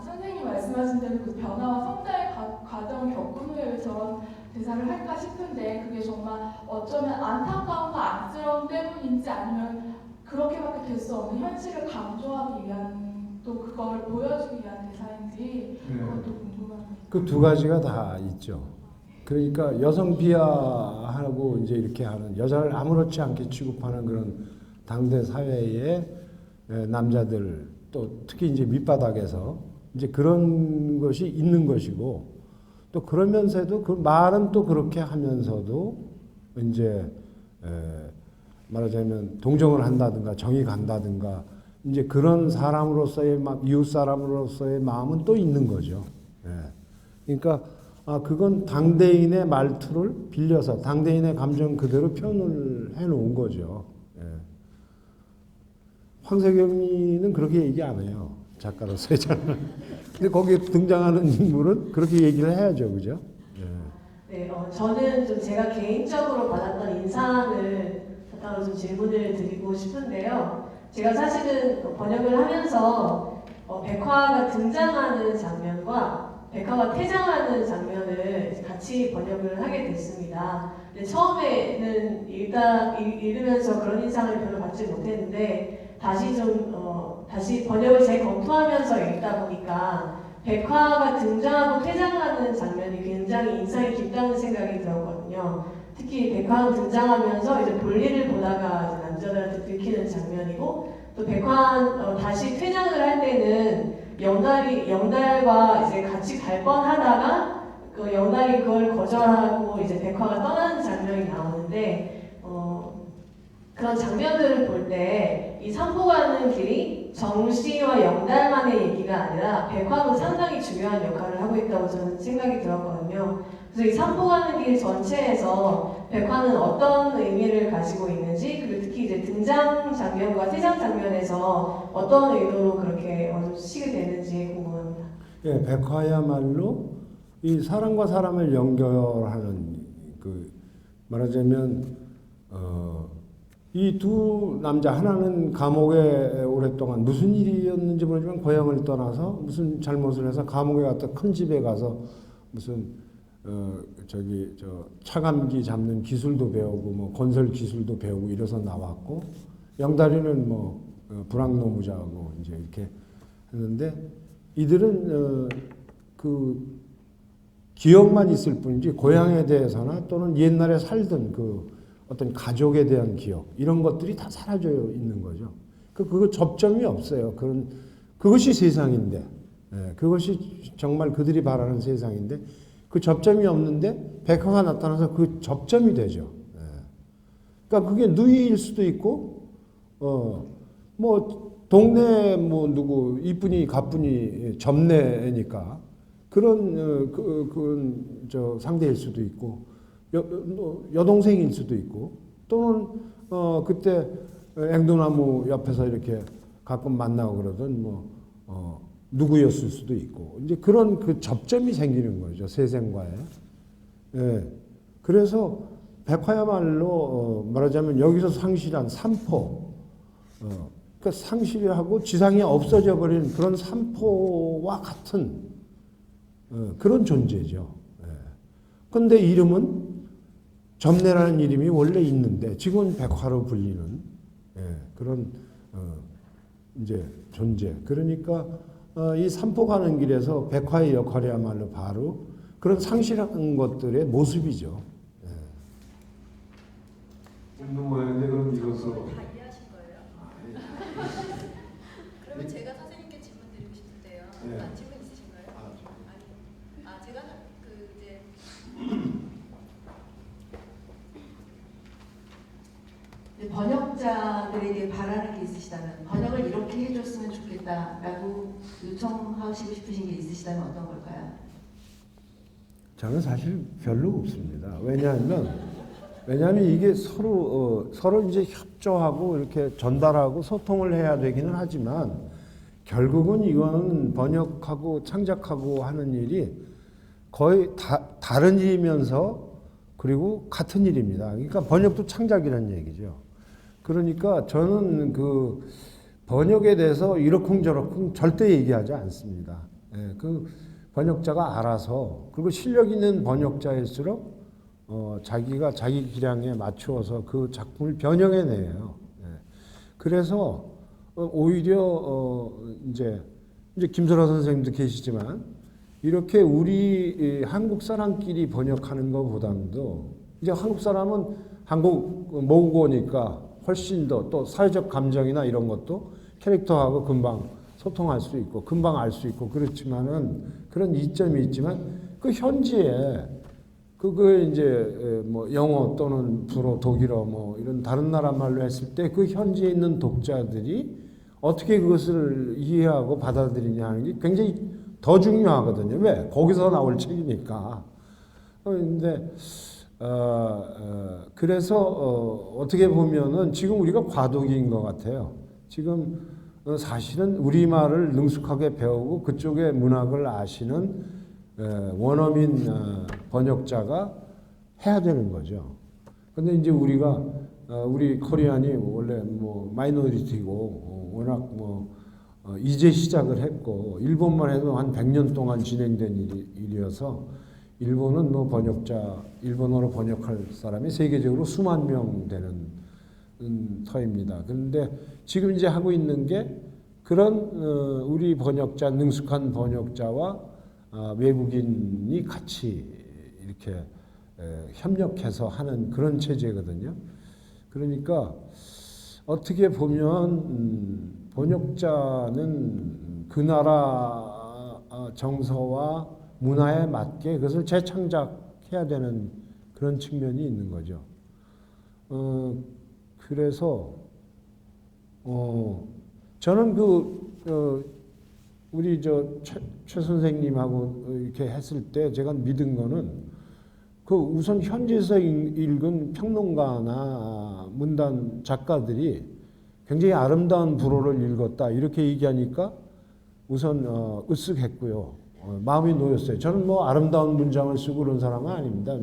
선생님 말씀하신 대로 그 변화와 성장의 과정을 겪은 후에 왜 저런 대사를 할까 싶은데 그게 정말 어쩌면 안타까움과 안쓰러움 때문인지 아니면 그렇게밖에 될 수 없는 현실을 강조하기 위한 또 그걸 보여주기 위한 대사인지 그것도 궁금합니다.
그 두 가지가 다 있죠. 그러니까 여성 비하하고 이제 이렇게 하는 여자를 아무렇지 않게 취급하는 그런 당대 사회의 남자들 또 특히 이제 밑바닥에서 이제 그런 것이 있는 것이고 또 그러면서도 그 말은 또 그렇게 하면서도 이제 말하자면 동정을 한다든가 정이 간다든가 이제 그런 사람으로서의 이웃 사람으로서의 마음은 또 있는 거죠. 그러니까 그건 당대인의 말투를 빌려서 당대인의 감정 그대로 표현을 해놓은 거죠. 황석영이는 그렇게 얘기 안 해요. 작가로서의 장면. 근데 거기에 등장하는 인물은 그렇게 얘기를 해야죠, 그죠?
네, 저는 좀 제가 개인적으로 받았던 인상을 바탕으로 좀 질문을 드리고 싶은데요. 제가 사실은 번역을 하면서 백화가 등장하는 장면과 백화가 퇴장하는 장면을 같이 번역을 하게 됐습니다. 근데 처음에는 읽으면서 그런 인상을 별로 받지 못했는데 다시 번역을 재검토하면서 읽다 보니까 백화가 등장하고 퇴장하는 장면이 굉장히 인상이 깊다는 생각이 들었거든요. 특히 백화가 등장하면서 이제 볼일을 보다가 이제 남자들한테 들키는 장면이고 또 백화 다시 퇴장을 할 때는 영달과 이제 같이 갈 뻔하다가 그 영달이 그걸 거절하고 이제 백화가 떠나는 장면이 나오는데 그런 장면들을 볼 때 이 산보 가는 길이 정씨와 영달만의 얘기가 아니라 백화도 상당히 중요한 역할을 하고 있다고 저는 생각이 들었거든요. 그래서 이 산보 가는 길 전체에서 백화는 어떤 의미를 가지고 있는지 그리고 특히 이제 등장 장면과 퇴장 장면에서 어떤 의도로 그렇게 쓰게 되는지 궁금합니다.
예, 백화야말로 이 사람과 사람을 연결하는 말하자면 이 두 남자 하나는 감옥에 오랫동안 무슨 일이었는지 모르지만 고향을 떠나서 무슨 잘못을 해서 감옥에 갔다 큰 집에 가서 무슨 차감기 잡는 기술도 배우고 뭐 건설 기술도 배우고 이래서 나왔고 영달이는 불황노무자고 이제 이렇게 했는데 이들은 기억만 있을 뿐이지 고향에 대해서나 또는 옛날에 살던 어떤 가족에 대한 기억 이런 것들이 다 사라져 있는 거죠. 그거 접점이 없어요. 그것이 세상인데 그것이 정말 그들이 바라는 세상인데 그 접점이 없는데 백화가 나타나서 그 접점이 되죠. 그러니까 그게 누이일 수도 있고 동네 누구 이쁜이 가쁜이 접내니까 그건 상대일 수도 있고. 여동생일 수도 있고 또는 그때 앵두나무 옆에서 이렇게 가끔 만나고 그러던 누구였을 수도 있고 이제 그런 그 접점이 생기는 거죠 세상과의. 그래서 백화야말로 말하자면 여기서 상실한 산포 그러니까 상실하고 지상에 없어져 버리는 그런 산포와 같은 그런 존재죠. 그런데 이름은 점내라는 이름이 원래 있는데 지금은 백화로 불리는 그런 이제 존재. 그러니까 이 산포 가는 길에서 백화의 역할이야말로 바로 그런 상실한 것들의 모습이죠.
웃는 모양인데 그럼 이것으로
이제 번역자들에게 바라는 게 있으시다면 번역을 이렇게 해줬으면 좋겠다라고 요청하시고 싶으신 게 있으시다면 어떤 걸까요?
저는 사실 별로 없습니다. 왜냐하면 이게 서로 이제 협조하고 이렇게 전달하고 소통을 해야 되기는 하지만 결국은 이거는 번역하고 창작하고 하는 일이 거의 다른 일이면서 그리고 같은 일입니다. 그러니까 번역도 창작이라는 얘기죠. 그러니까 저는 그 번역에 대해서 이러쿵저러쿵 절대 얘기하지 않습니다. 예, 그 번역자가 알아서, 그리고 실력 있는 번역자일수록 자기가 자기 기량에 맞추어서 그 작품을 변형해내요. 예. 그래서 오히려 이제 김설아 선생님도 계시지만 이렇게 우리 한국 사람끼리 번역하는 것보다도 이제 한국 사람은 한국 모국어니까 훨씬 더 또 사회적 감정이나 이런 것도 캐릭터하고 금방 소통할 수 있고 금방 알 수 있고 그렇지만은 그런 이점이 있지만 그 현지에 그거 이제 뭐 영어 또는 불어 독일어 뭐 이런 다른 나라 말로 했을 때 그 현지에 있는 독자들이 어떻게 그것을 이해하고 받아들이냐 하는 게 굉장히 더 중요하거든요. 왜? 거기서 나올 책이니까. 근데 그래서 어떻게 보면은 지금 우리가 과도기인 것 같아요. 지금 사실은 우리말을 능숙하게 배우고 그쪽의 문학을 아시는 원어민 번역자가 해야 되는 거죠. 근데 이제 우리 코리안이 원래 뭐 마이너리티고 워낙 뭐 이제 시작을 했고 일본만 해도 한 100년 동안 진행된 일이어서 일본은 뭐 일본어로 번역할 사람이 세계적으로 수만 명 되는 터입니다. 그런데 지금 이제 하고 있는 게 그런 우리 번역자, 능숙한 번역자와 외국인이 같이 이렇게 협력해서 하는 그런 체제거든요. 그러니까 어떻게 보면 번역자는 그 나라 정서와 문화에 맞게 그것을 재창작해야 되는 그런 측면이 있는 거죠. 그래서 저는 우리 최 선생님하고 이렇게 했을 때 제가 믿은 거는 우선 현지에서 읽은 평론가나 문단 작가들이 굉장히 아름다운 불어를 읽었다 이렇게 얘기하니까 우선 으쓱했고요. 마음이 놓였어요. 저는 뭐 아름다운 문장을 쓰고 그런 사람은 아닙니다.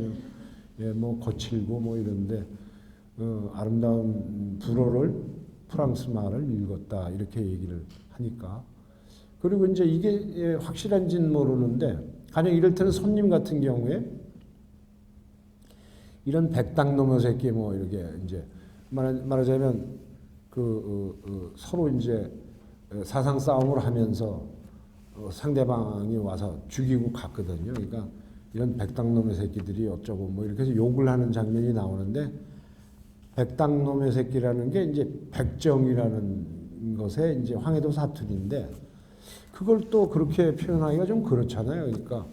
뭐 거칠고 뭐 이런데 아름다운 불어를 프랑스 말을 읽었다 이렇게 얘기를 하니까 그리고 이제 이게 확실한지는 모르는데 가령 이럴 때는 손님 같은 경우에 이런 백당놈의 새끼 뭐 이렇게 이제 말하자면 서로 이제 사상 싸움을 하면서 상대방이 와서 죽이고 갔거든요. 그러니까 이런 백당놈의 새끼들이 어쩌고 뭐 이렇게 해서 욕을 하는 장면이 나오는데 백당놈의 새끼라는 게 이제 백정이라는 것의 이제 황해도 사투리인데 그걸 또 그렇게 표현하기가 좀 그렇잖아요. 그러니까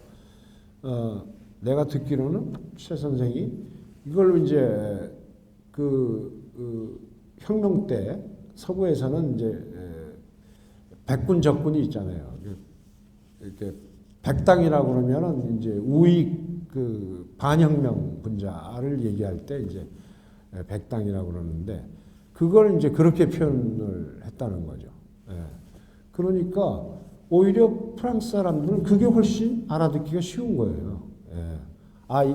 내가 듣기로는 최 선생이 이걸로 이제 혁명 때 서부에서는 이제 백군 적군이 있잖아요. 이렇게 백당이라고 그러면은 이제 우익 반혁명 분자를 얘기할 때 이제 백당이라고 그러는데 그걸 이제 그렇게 표현을 했다는 거죠. 그러니까 오히려 프랑스 사람들은 그게 훨씬 알아듣기가 쉬운 거예요.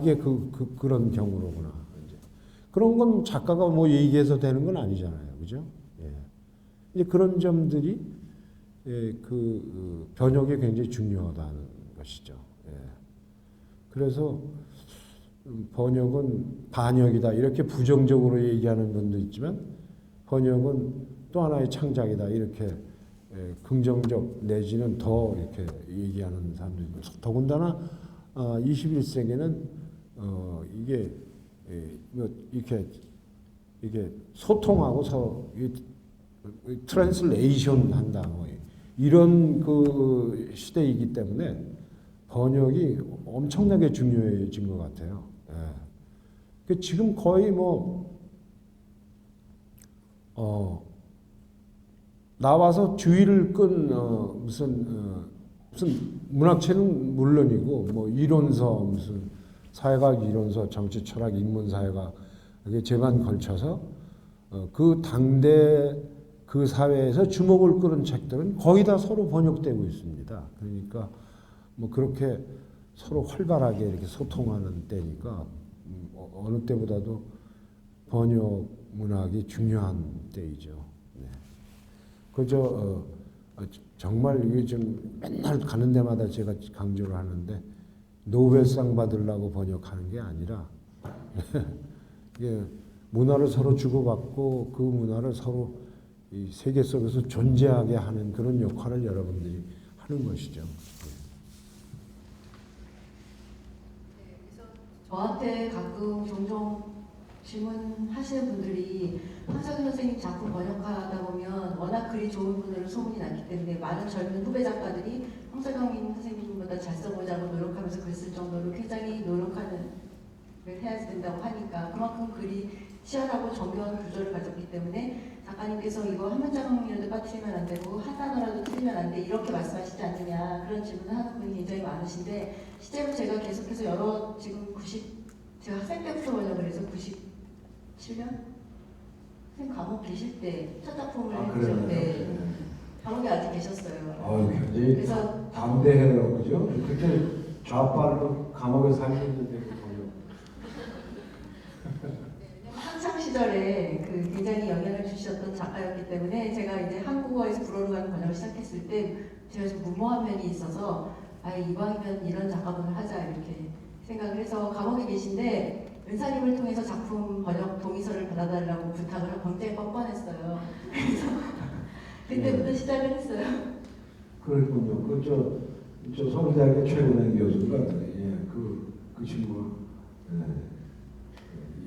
이게 그런 경우로구나. 이제 그런 건 작가가 뭐 얘기해서 되는 건 아니잖아요, 그죠? 이제 그런 점들이 번역에 굉장히 중요하다는 것이죠. 그래서 번역은 반역이다 이렇게 부정적으로 얘기하는 분도 있지만 번역은 또 하나의 창작이다 이렇게 긍정적 내지는 더 이렇게 얘기하는 사람도 있고 더군다나 21세기는 이게 이게 소통하고 트랜슬레이션 한다 뭐 이런 시대이기 때문에 번역이 엄청나게 중요해진 것 같아요. 지금 거의 뭐
나와서 주의를 끈 무슨 문학체는 물론이고 뭐 이론서 무슨 사회학 이론서 정치 철학 인문 사회가 이게 제만 걸쳐서 그 당대 그 사회에서 주목을 끌은 책들은 거의 다 서로 번역되고 있습니다. 그러니까 뭐 그렇게 서로 활발하게 이렇게 소통하는 때니까 어느 때보다도 번역 문학이 중요한 때이죠. 네. 그저 정말 이게 좀 맨날 가는 데마다 제가 강조를 하는데 노벨상 받으려고 번역하는 게 아니라 이게 문화를 서로 주고받고 그 문화를 서로 이 세계 속에서 존재하게 하는 그런 역할을 여러분들이 하는 것이죠.
저한테 가끔 종종 질문하시는 분들이 황석윤 선생님 작품 번역하다 보면 워낙 글이 좋은 분으로 소문이 났기 때문에 많은 젊은 후배 작가들이 황석윤 선생님보다 잘 써보자고 노력하면서 글 쓸 정도로 굉장히 노력하는 걸 해야 된다고 하니까 그만큼 글이 치열하고 정교한 구조를 가졌기 때문에 작가님께서 이거 한 문장이라도 빠뜨리면 안 되고 한 단어라도 틀리면 안 돼 이렇게 말씀하시지 않느냐 그런 질문을 하는 분이 굉장히 많으신데 실제로 제가 계속해서 여러 지금 제가 학생 때부터 번역을 해서 97년? 선생님 감옥 계실 때 첫 작품을 해주셨는데 감옥에 아직 계셨어요.
굉장히
그래서
담대해요, 그죠? 그때 좌빨로 감옥에 살렸는데 번역.
학창 시절에 그 굉장히 영향을 주셨던 작가였기 때문에 제가 이제 한국어에서 불어로 가는 번역을 시작했을 때 제가 좀 무모한 면이 있어서 이왕이면 이런 작가분을 하자 이렇게 생각을 해서 감옥에 계신데 은사님을 통해서 작품 번역 동의서를 받아달라고 부탁을 하고 굉장히 뻔뻔했어요. 그래서 그때부터 시작을 했어요.
그렇군요. 저 서울대학교 최근의 교수가 그 친구가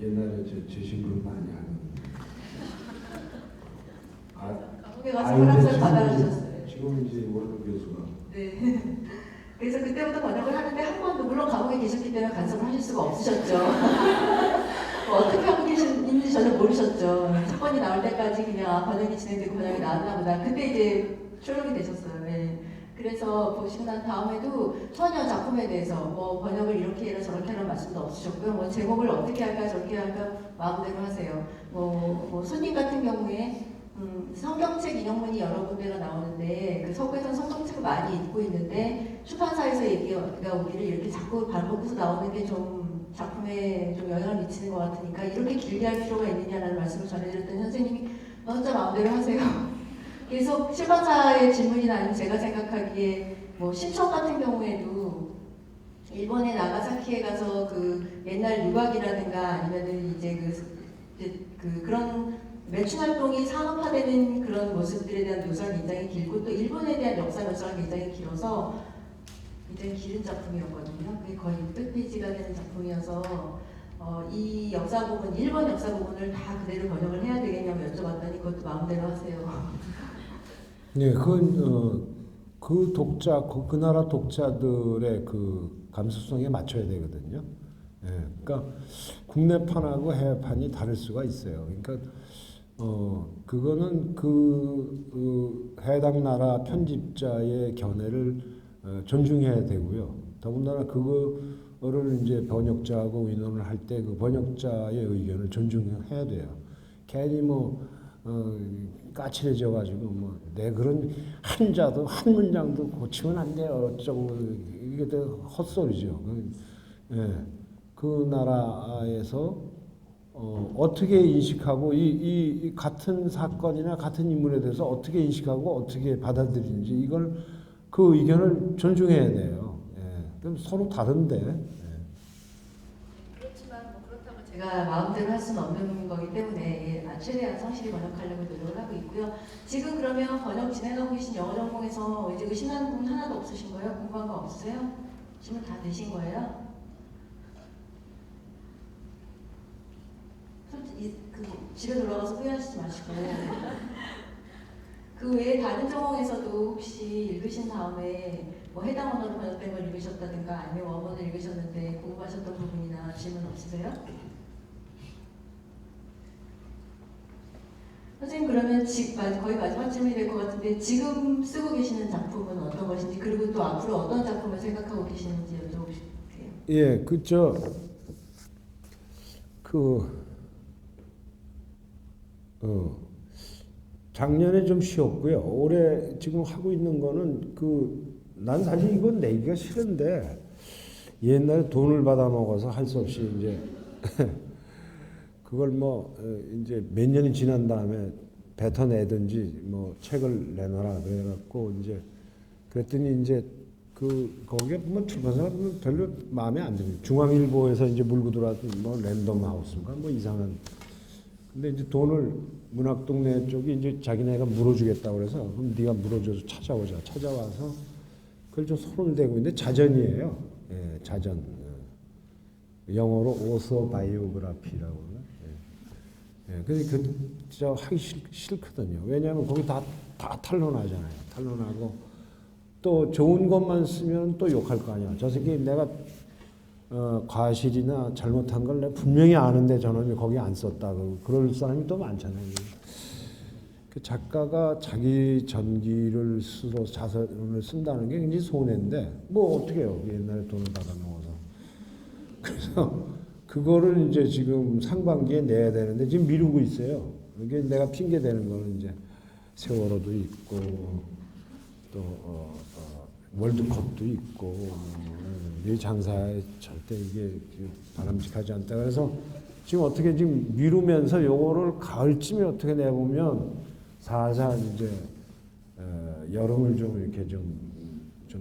옛날에 제 친구를 많이 하는.
감옥에 가서 허락서를 받아주셨어요.
지금 이제 월급 교수가.
네. 그래서 그때부터 번역을 하는데 한 번도 물론 감옥에 계셨기 때문에 간섭을 하실 수가 없으셨죠. 어떻게 하고 계신지 전혀 모르셨죠. 사건이 나올 때까지 그냥 번역이 진행되고 번역이 나왔나 보다. 그때 이제 출력이 되셨어요. 네. 그래서 보시고 난 다음에도 전혀 작품에 대해서 뭐 번역을 이렇게 해라 저렇게 하라는 말씀도 없으셨고요. 뭐 제목을 어떻게 할까 저렇게 할까 마음대로 하세요. 뭐 손님 같은 경우에 성경책 인용문이 여러 군데가 나오는데 그 서구에서는 성경책을 많이 읽고 있는데 출판사에서 얘기가 우리를 이렇게 자꾸 반복해서 나오는 게 좀 작품에 좀 영향을 미치는 것 같으니까 이렇게 길게 할 필요가 있느냐라는 말씀을 전해드렸더니 선생님이 너 혼자 마음대로 하세요. 계속 출판사의 질문이나 아니면 제가 생각하기에 뭐 신청 같은 경우에도 일본의 나가사키에 가서 그 옛날 유학이라든가 아니면은 이제 그런 매춘 활동이 산업화되는 그런 모습들에 대한 묘사가 굉장히 길고 또 일본에 대한 역사 묘사가 굉장히 길어서 굉장히 길은 작품이었거든요. 그게 거의 600페이지가 되는 작품이어서 이 역사 부분, 일본 역사 부분을 다 그대로 번역을 해야 되겠냐고 여쭤봤더니 그것도 마음대로 하세요.
네, 그 독자, 그 나라 독자들의 그 감수성에 맞춰야 되거든요. 예, 그러니까 국내판하고 해외판이 다를 수가 있어요. 그러니까 그거는 그 해당 나라 편집자의 견해를 존중해야 되고요. 더군다나 그거를 이제 번역자하고 의논을 할 때 그 번역자의 의견을 존중해야 돼요. 괜히 까칠해져가지고 내 그런 한자도 한 문장도 고치면 안 돼요. 어쩌고 이게 헛소리죠. 예, 그 나라에서 어떻게 인식하고 이 같은 사건이나 같은 인물에 대해서 어떻게 인식하고 어떻게 받아들이는지 이걸 그 의견을 존중해야 돼요. 예, 그럼 서로 다른데. 예.
그렇지만 그렇다고 제가 마음대로 할 수는 없는 거기 때문에 최대한 성실히 번역하려고 노력을 하고 있고요. 지금 그러면 번역 진행하고 계신 영어 전공에서 이제 의심하는 부분 하나도 없으신 거예요? 공부한 거 없으세요? 질문 다 되신 거예요? 솔직히 집에 돌아가서 후회하시지 마시고 그 외에 다른 전공에서도 혹시 읽으신 다음에 뭐 해당 언어로 번역된 걸 읽으셨다든가 아니면 원본을 읽으셨는데 궁금하셨던 부분이나 질문 없으세요?
선생님 그러면 거의 마지막 질문이 될 것 같은데 지금 쓰고 계시는 작품은 어떤 것인지 그리고 또 앞으로 어떤 작품을 생각하고 계시는지 여쭤보고 싶으세요.
예, 작년에 좀 쉬었고요. 올해 지금 하고 있는 거는 난 사실 이건 내기가 싫은데 옛날에 돈을 받아 먹어서 할 수 없이 이제 그걸 이제 몇 년이 지난 다음에 뱉어내든지 책을 내놔라 그래갖고 이제 그랬더니 이제 거기에 출판사가 별로 마음에 안 듭니다. 중앙일보에서 이제 물고 들어왔던 랜덤 하우스인가 이상한. 근데 이제 돈을 문학동네 쪽이 이제 자기네가 물어주겠다고 그래서 그럼 네가 물어줘서 찾아오자. 찾아와서 그걸 좀 손을 대고 있는데 자전이에요. 예, 자전. 영어로 오토바이오그래피라고. 예, 근데 진짜 하기 싫거든요. 왜냐하면 거기 다 탄론하잖아요. 탄론하고 또 좋은 것만 쓰면 또 욕할 거 아니야. 저 새끼 내가 과실이나 잘못한 걸 내가 분명히 아는데 저놈이 거기 안 썼다. 그럴 사람이 또 많잖아요. 그 작가가 자기 전기를 스스로 자선을 쓴다는 게 굉장히 손해인데 어떻게 해요. 옛날에 돈을 받아 먹어서. 그래서 그거를 이제 지금 상반기에 내야 되는데 지금 미루고 있어요. 이게 내가 핑계 대는 거는 이제 세월호도 있고 또 월드컵도 있고 내 장사에 절대 이게 바람직하지 않다. 그래서 지금 어떻게 지금 미루면서 요거를 가을쯤에 어떻게 내보면 살살 이제 여름을 좀 이렇게 좀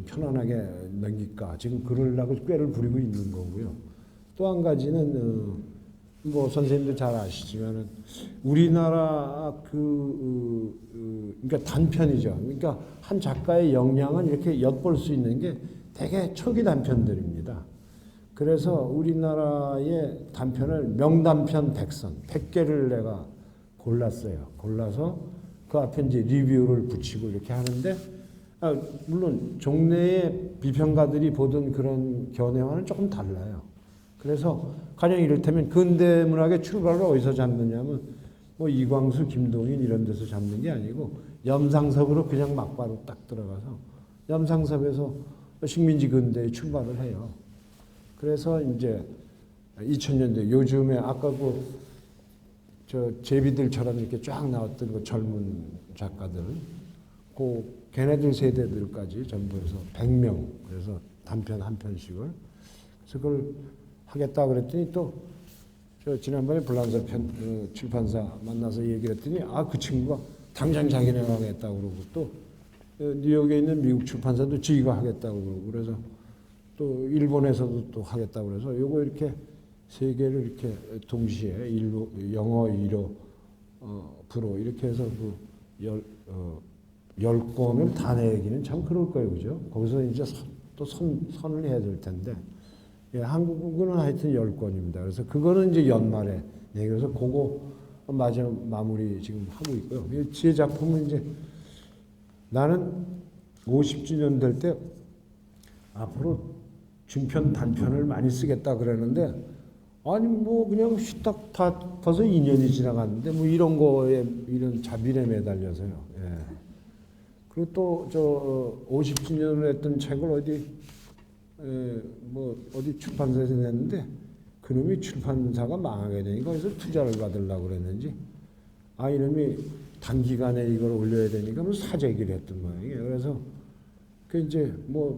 편안하게 넘길까 지금 그러려고 꾀를 부리고 있는 거고요. 또 한 가지는 선생님도 잘 아시지만은 우리나라 그러니까 단편이죠. 그러니까 한 작가의 역량은 이렇게 엿볼 수 있는 게 되게 초기 단편들입니다. 그래서 우리나라의 단편을 명단편 100개를 내가 골랐어요. 골라서 그 앞에 이제 리뷰를 붙이고 이렇게 하는데 물론 종래의 비평가들이 보던 그런 견해와는 조금 달라요. 그래서 가령 이를테면 근대문학의 출발을 어디서 잡느냐면 이광수, 김동인 이런 데서 잡는 게 아니고 염상섭으로 그냥 막바로 딱 들어가서 염상섭에서 식민지 근대에 출발을 해요. 그래서 이제 2000년대 요즘에 아까 제비들처럼 이렇게 쫙 나왔던 그 젊은 작가들, 걔네들 세대들까지 전부 해서 100명, 그래서 단편 한 편씩을. 그래서 그걸 하겠다 그랬더니 또 지난번에 불란서 출판사 만나서 얘기를 했더니 그 친구가 당장 자기네가 하겠다고 그러고 또 뉴욕에 있는 미국 출판사도 지가 하겠다고 그러고 그래서 또 일본에서도 또 하겠다고 그래서 요거 이렇게 세 개를 이렇게 동시에 영어 1호 프로 이렇게 해서 10권을 다 내기는 참 그럴 거예요. 그죠? 거기서 이제 또 선을 해야 될 텐데 예, 한국은 하여튼 10권입니다. 그래서 그거는 이제 연말에 그래서 그거 마무리 지금 하고 있고요. 제 작품은 이제 나는 50주년 될 때 앞으로 중편 단편을 많이 쓰겠다 그랬는데 그냥 휘딱 다 벌써 2년이 지나갔는데 이런 거에 이런 자비에 매달려서요. 예. 그리고 또 50주년을 했던 책을 어디 출판사에서 냈는데 그놈이 출판사가 망하게 되니까 거기서 투자를 받으려고 그랬는지 이놈이 단기간에 이걸 올려야 되니까 사재기를 했던 모양이에요. 그래서 그 이제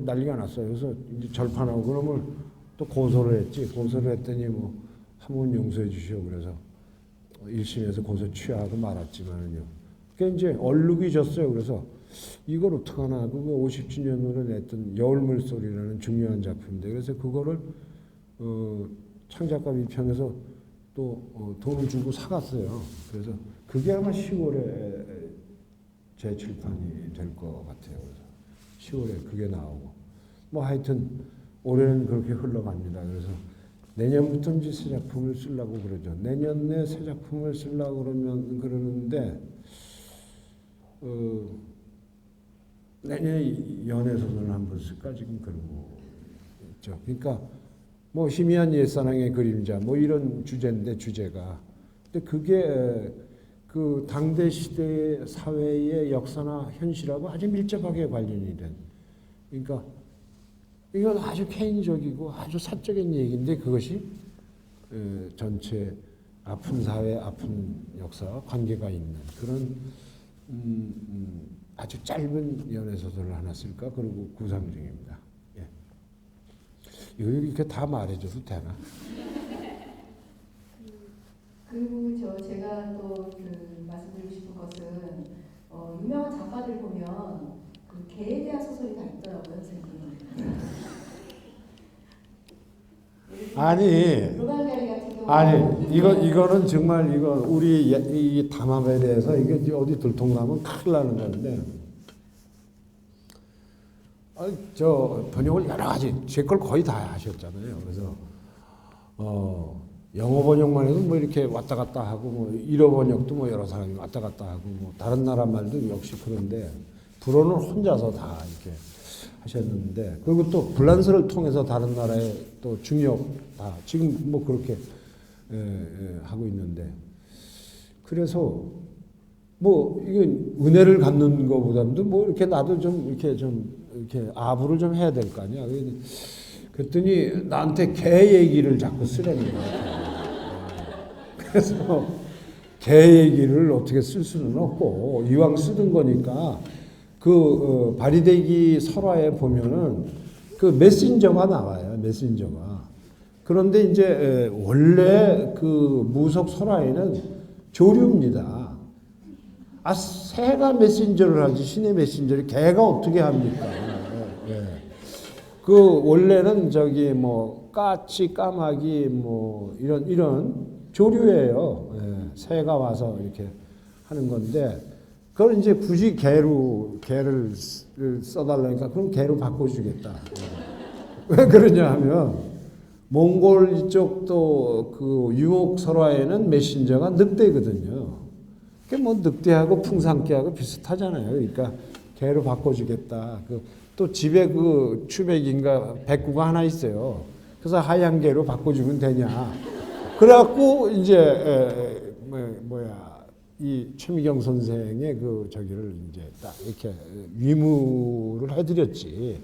난리가 났어요. 그래서 이제 절판하고 그놈을 또 고소를 했지. 고소를 했더니 한번 용서해 주시오. 그래서 1심에서 고소 취하고 말았지만은요. 그게 이제 얼룩이 졌어요. 그래서 이걸 어떡하나. 그거 50주년으로 냈던 여울물소리라는 중요한 작품인데 그래서 그거를 창작가 비평에서 또 돈을 주고 사갔어요. 그래서 그게 아마 10월에 재출판이 될 것 같아요. 그래서 10월에 그게 나오고 하여튼 올해는 그렇게 흘러갑니다. 그래서 내년부터 이제 새 작품을 쓰려고 그러죠. 내년에 새 작품을 쓰려고 그러는데 내년에 연애소설을 한번 쓸까 지금 그러고 있죠. 그러니까 희미한 옛사랑의 그림자 이런 주제인데 주제가 근데 그게 그 당대 시대의 사회의 역사나 현실하고 아주 밀접하게 관련이 된. 그러니까 이건 아주 개인적이고 아주 사적인 얘기인데 그것이 전체 아픈 사회, 아픈 역사와 관계가 있는 그런 아주 짧은 연애소설을 하나 쓸까 그러고 구상 중입니다. 예. 이거 이렇게 다 말해줘도 되나?
그리고 제가 또 말씀드리고 싶은 것은 유명한 작가들 보면 그 개에 대한 소설이 다 있더라고요, 선생님.
아니,
루갈가리 같은 경우
아니 이거는 정말 이거 우리 이 담합에 대해서 이게 어디 들통나면 큰일 나는 건데. 저 번역을 여러 가지 제 걸 거의 다 하셨잖아요. 그래서 영어 번역만 해도 뭐 이렇게 왔다 갔다 하고 뭐 일어 번역도 뭐 여러 사람이 왔다 갔다 하고 뭐 다른 나라 말도 역시 그런데 불어는 혼자서 다 이렇게 하셨는데 그리고 또 불란서를 통해서 다른 나라의 또 중역 다 지금 뭐 그렇게 하고 있는데 그래서 뭐 이건 은혜를 갚는 것보다도 뭐 이렇게 나도 좀 이렇게 아부를 좀 해야 될 거 아니야. 그랬더니 나한테 개 얘기를 자꾸 쓰라는 거야. 그래서 개 얘기를 어떻게 쓸 수는 없고 이왕 쓰던 거니까 그 바리대기 설화에 보면은 그 메신저가 나와요. 메신저가. 그런데 이제 원래 그 무속 설화에는 조류입니다. 새가 메신저를 하지 신의 메신저를 개가 어떻게 합니까? 예. 그 원래는 저기 뭐 까치, 까마귀 뭐 이런 조류예요. 예. 새가 와서 이렇게 하는 건데 그걸 이제 굳이 개를 써달라니까 그럼 개로 바꿔주겠다. 예. 왜 그러냐 하면 몽골 이쪽도 그 유목 설화에는 메신저가 늑대거든요. 그게 뭐 늑대하고 풍산개하고 비슷하잖아요. 그러니까 개로 바꿔주겠다. 또 집에 그 추백인가 백구가 하나 있어요. 그래서 하얀 개로 바꿔주면 되냐. 그래갖고 이제 이 최미경 선생의 그 저기를 이제 딱 이렇게 위무를 해드렸지.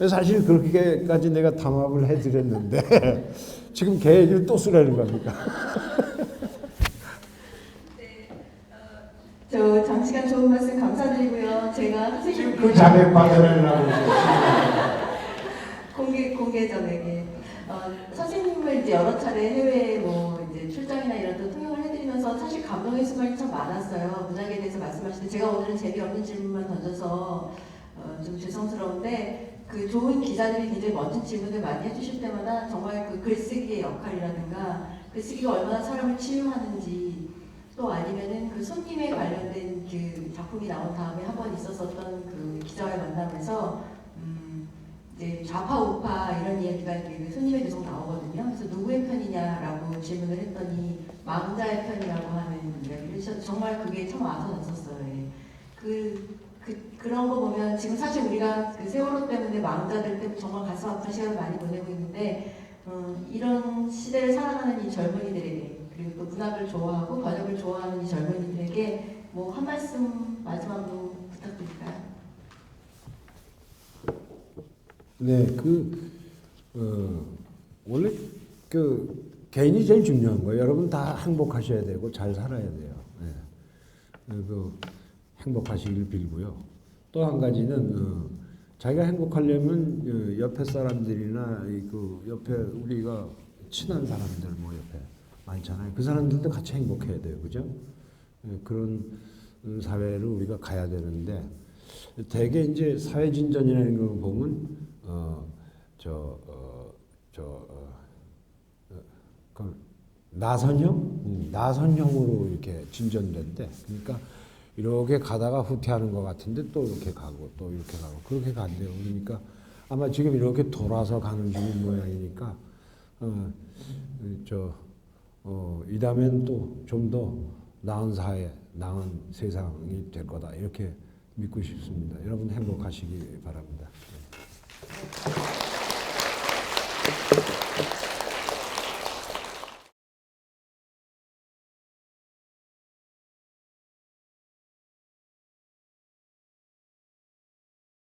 사실 그렇게까지 내가 담합을 해드렸는데 지금 개 얘기를 또 쓰라는 겁니까?
저 장시간 좋은 말씀 감사드리고요. 제가
지금
선생님
그 자리에 빠져나가려고
공개 전에게 선생님을 이제 여러 차례 해외 뭐 이제 출장이나 이런 데 통역을 해드리면서 사실 감동의 순간이 참 많았어요. 문학에 대해서 말씀하실 때 제가 오늘은 재미없는 질문만 던져서 좀 죄송스러운데 그 좋은 기자들이 굉장히 멋진 질문을 많이 해주실 때마다 정말 그 글쓰기의 역할이라든가 글쓰기가 얼마나 사람을 치유하는지 또 아니면은 그 손님에 관련된 그 작품이 나온 다음에 한 번 있었었던 그 기자와의 만남에서 이제 좌파 우파 이런 이야기가 그 손님에 계속 나오거든요. 그래서 누구의 편이냐라고 질문을 했더니 망자의 편이라고 하는 이야기를 해주셔서 정말 그게 참 와닿았었어요. 예. 그런 거 보면 지금 사실 우리가 그 세월호 때문에 망자들 때문에 정말 가슴 아픈 시간을 많이 보내고 있는데 이런 시대를 살아가는 이 젊은이들에게 그리고 또 문학을 좋아하고 번역을 좋아하는 이 젊은이들에게 뭐 한 말씀 마지막으로 부탁드릴까요?
네, 원래 개인이 제일 중요한 거예요. 여러분 다 행복하셔야 되고 잘 살아야 돼요. 네. 행복하시길 빌고요. 또 한 가지는 자기가 행복하려면 옆에 사람들이나 옆에 우리가 친한 사람들 뭐 옆에 많잖아요. 그 사람들도 같이 행복해야 돼요, 그죠? 그런 사회를 우리가 가야 되는데 대개 이제 사회 진전이라는 걸 보면 나선형으로 이렇게 진전된대. 그러니까 이렇게 가다가 후퇴하는 것 같은데 또 이렇게 가고 또 이렇게 가고 그렇게 간대요. 그러니까 아마 지금 이렇게 돌아서 가는 중인 모양이니까 이 다음엔 또 좀 더 나은 사회, 나은 세상이 될 거다 이렇게 믿고 싶습니다. 여러분 행복하시기 바랍니다.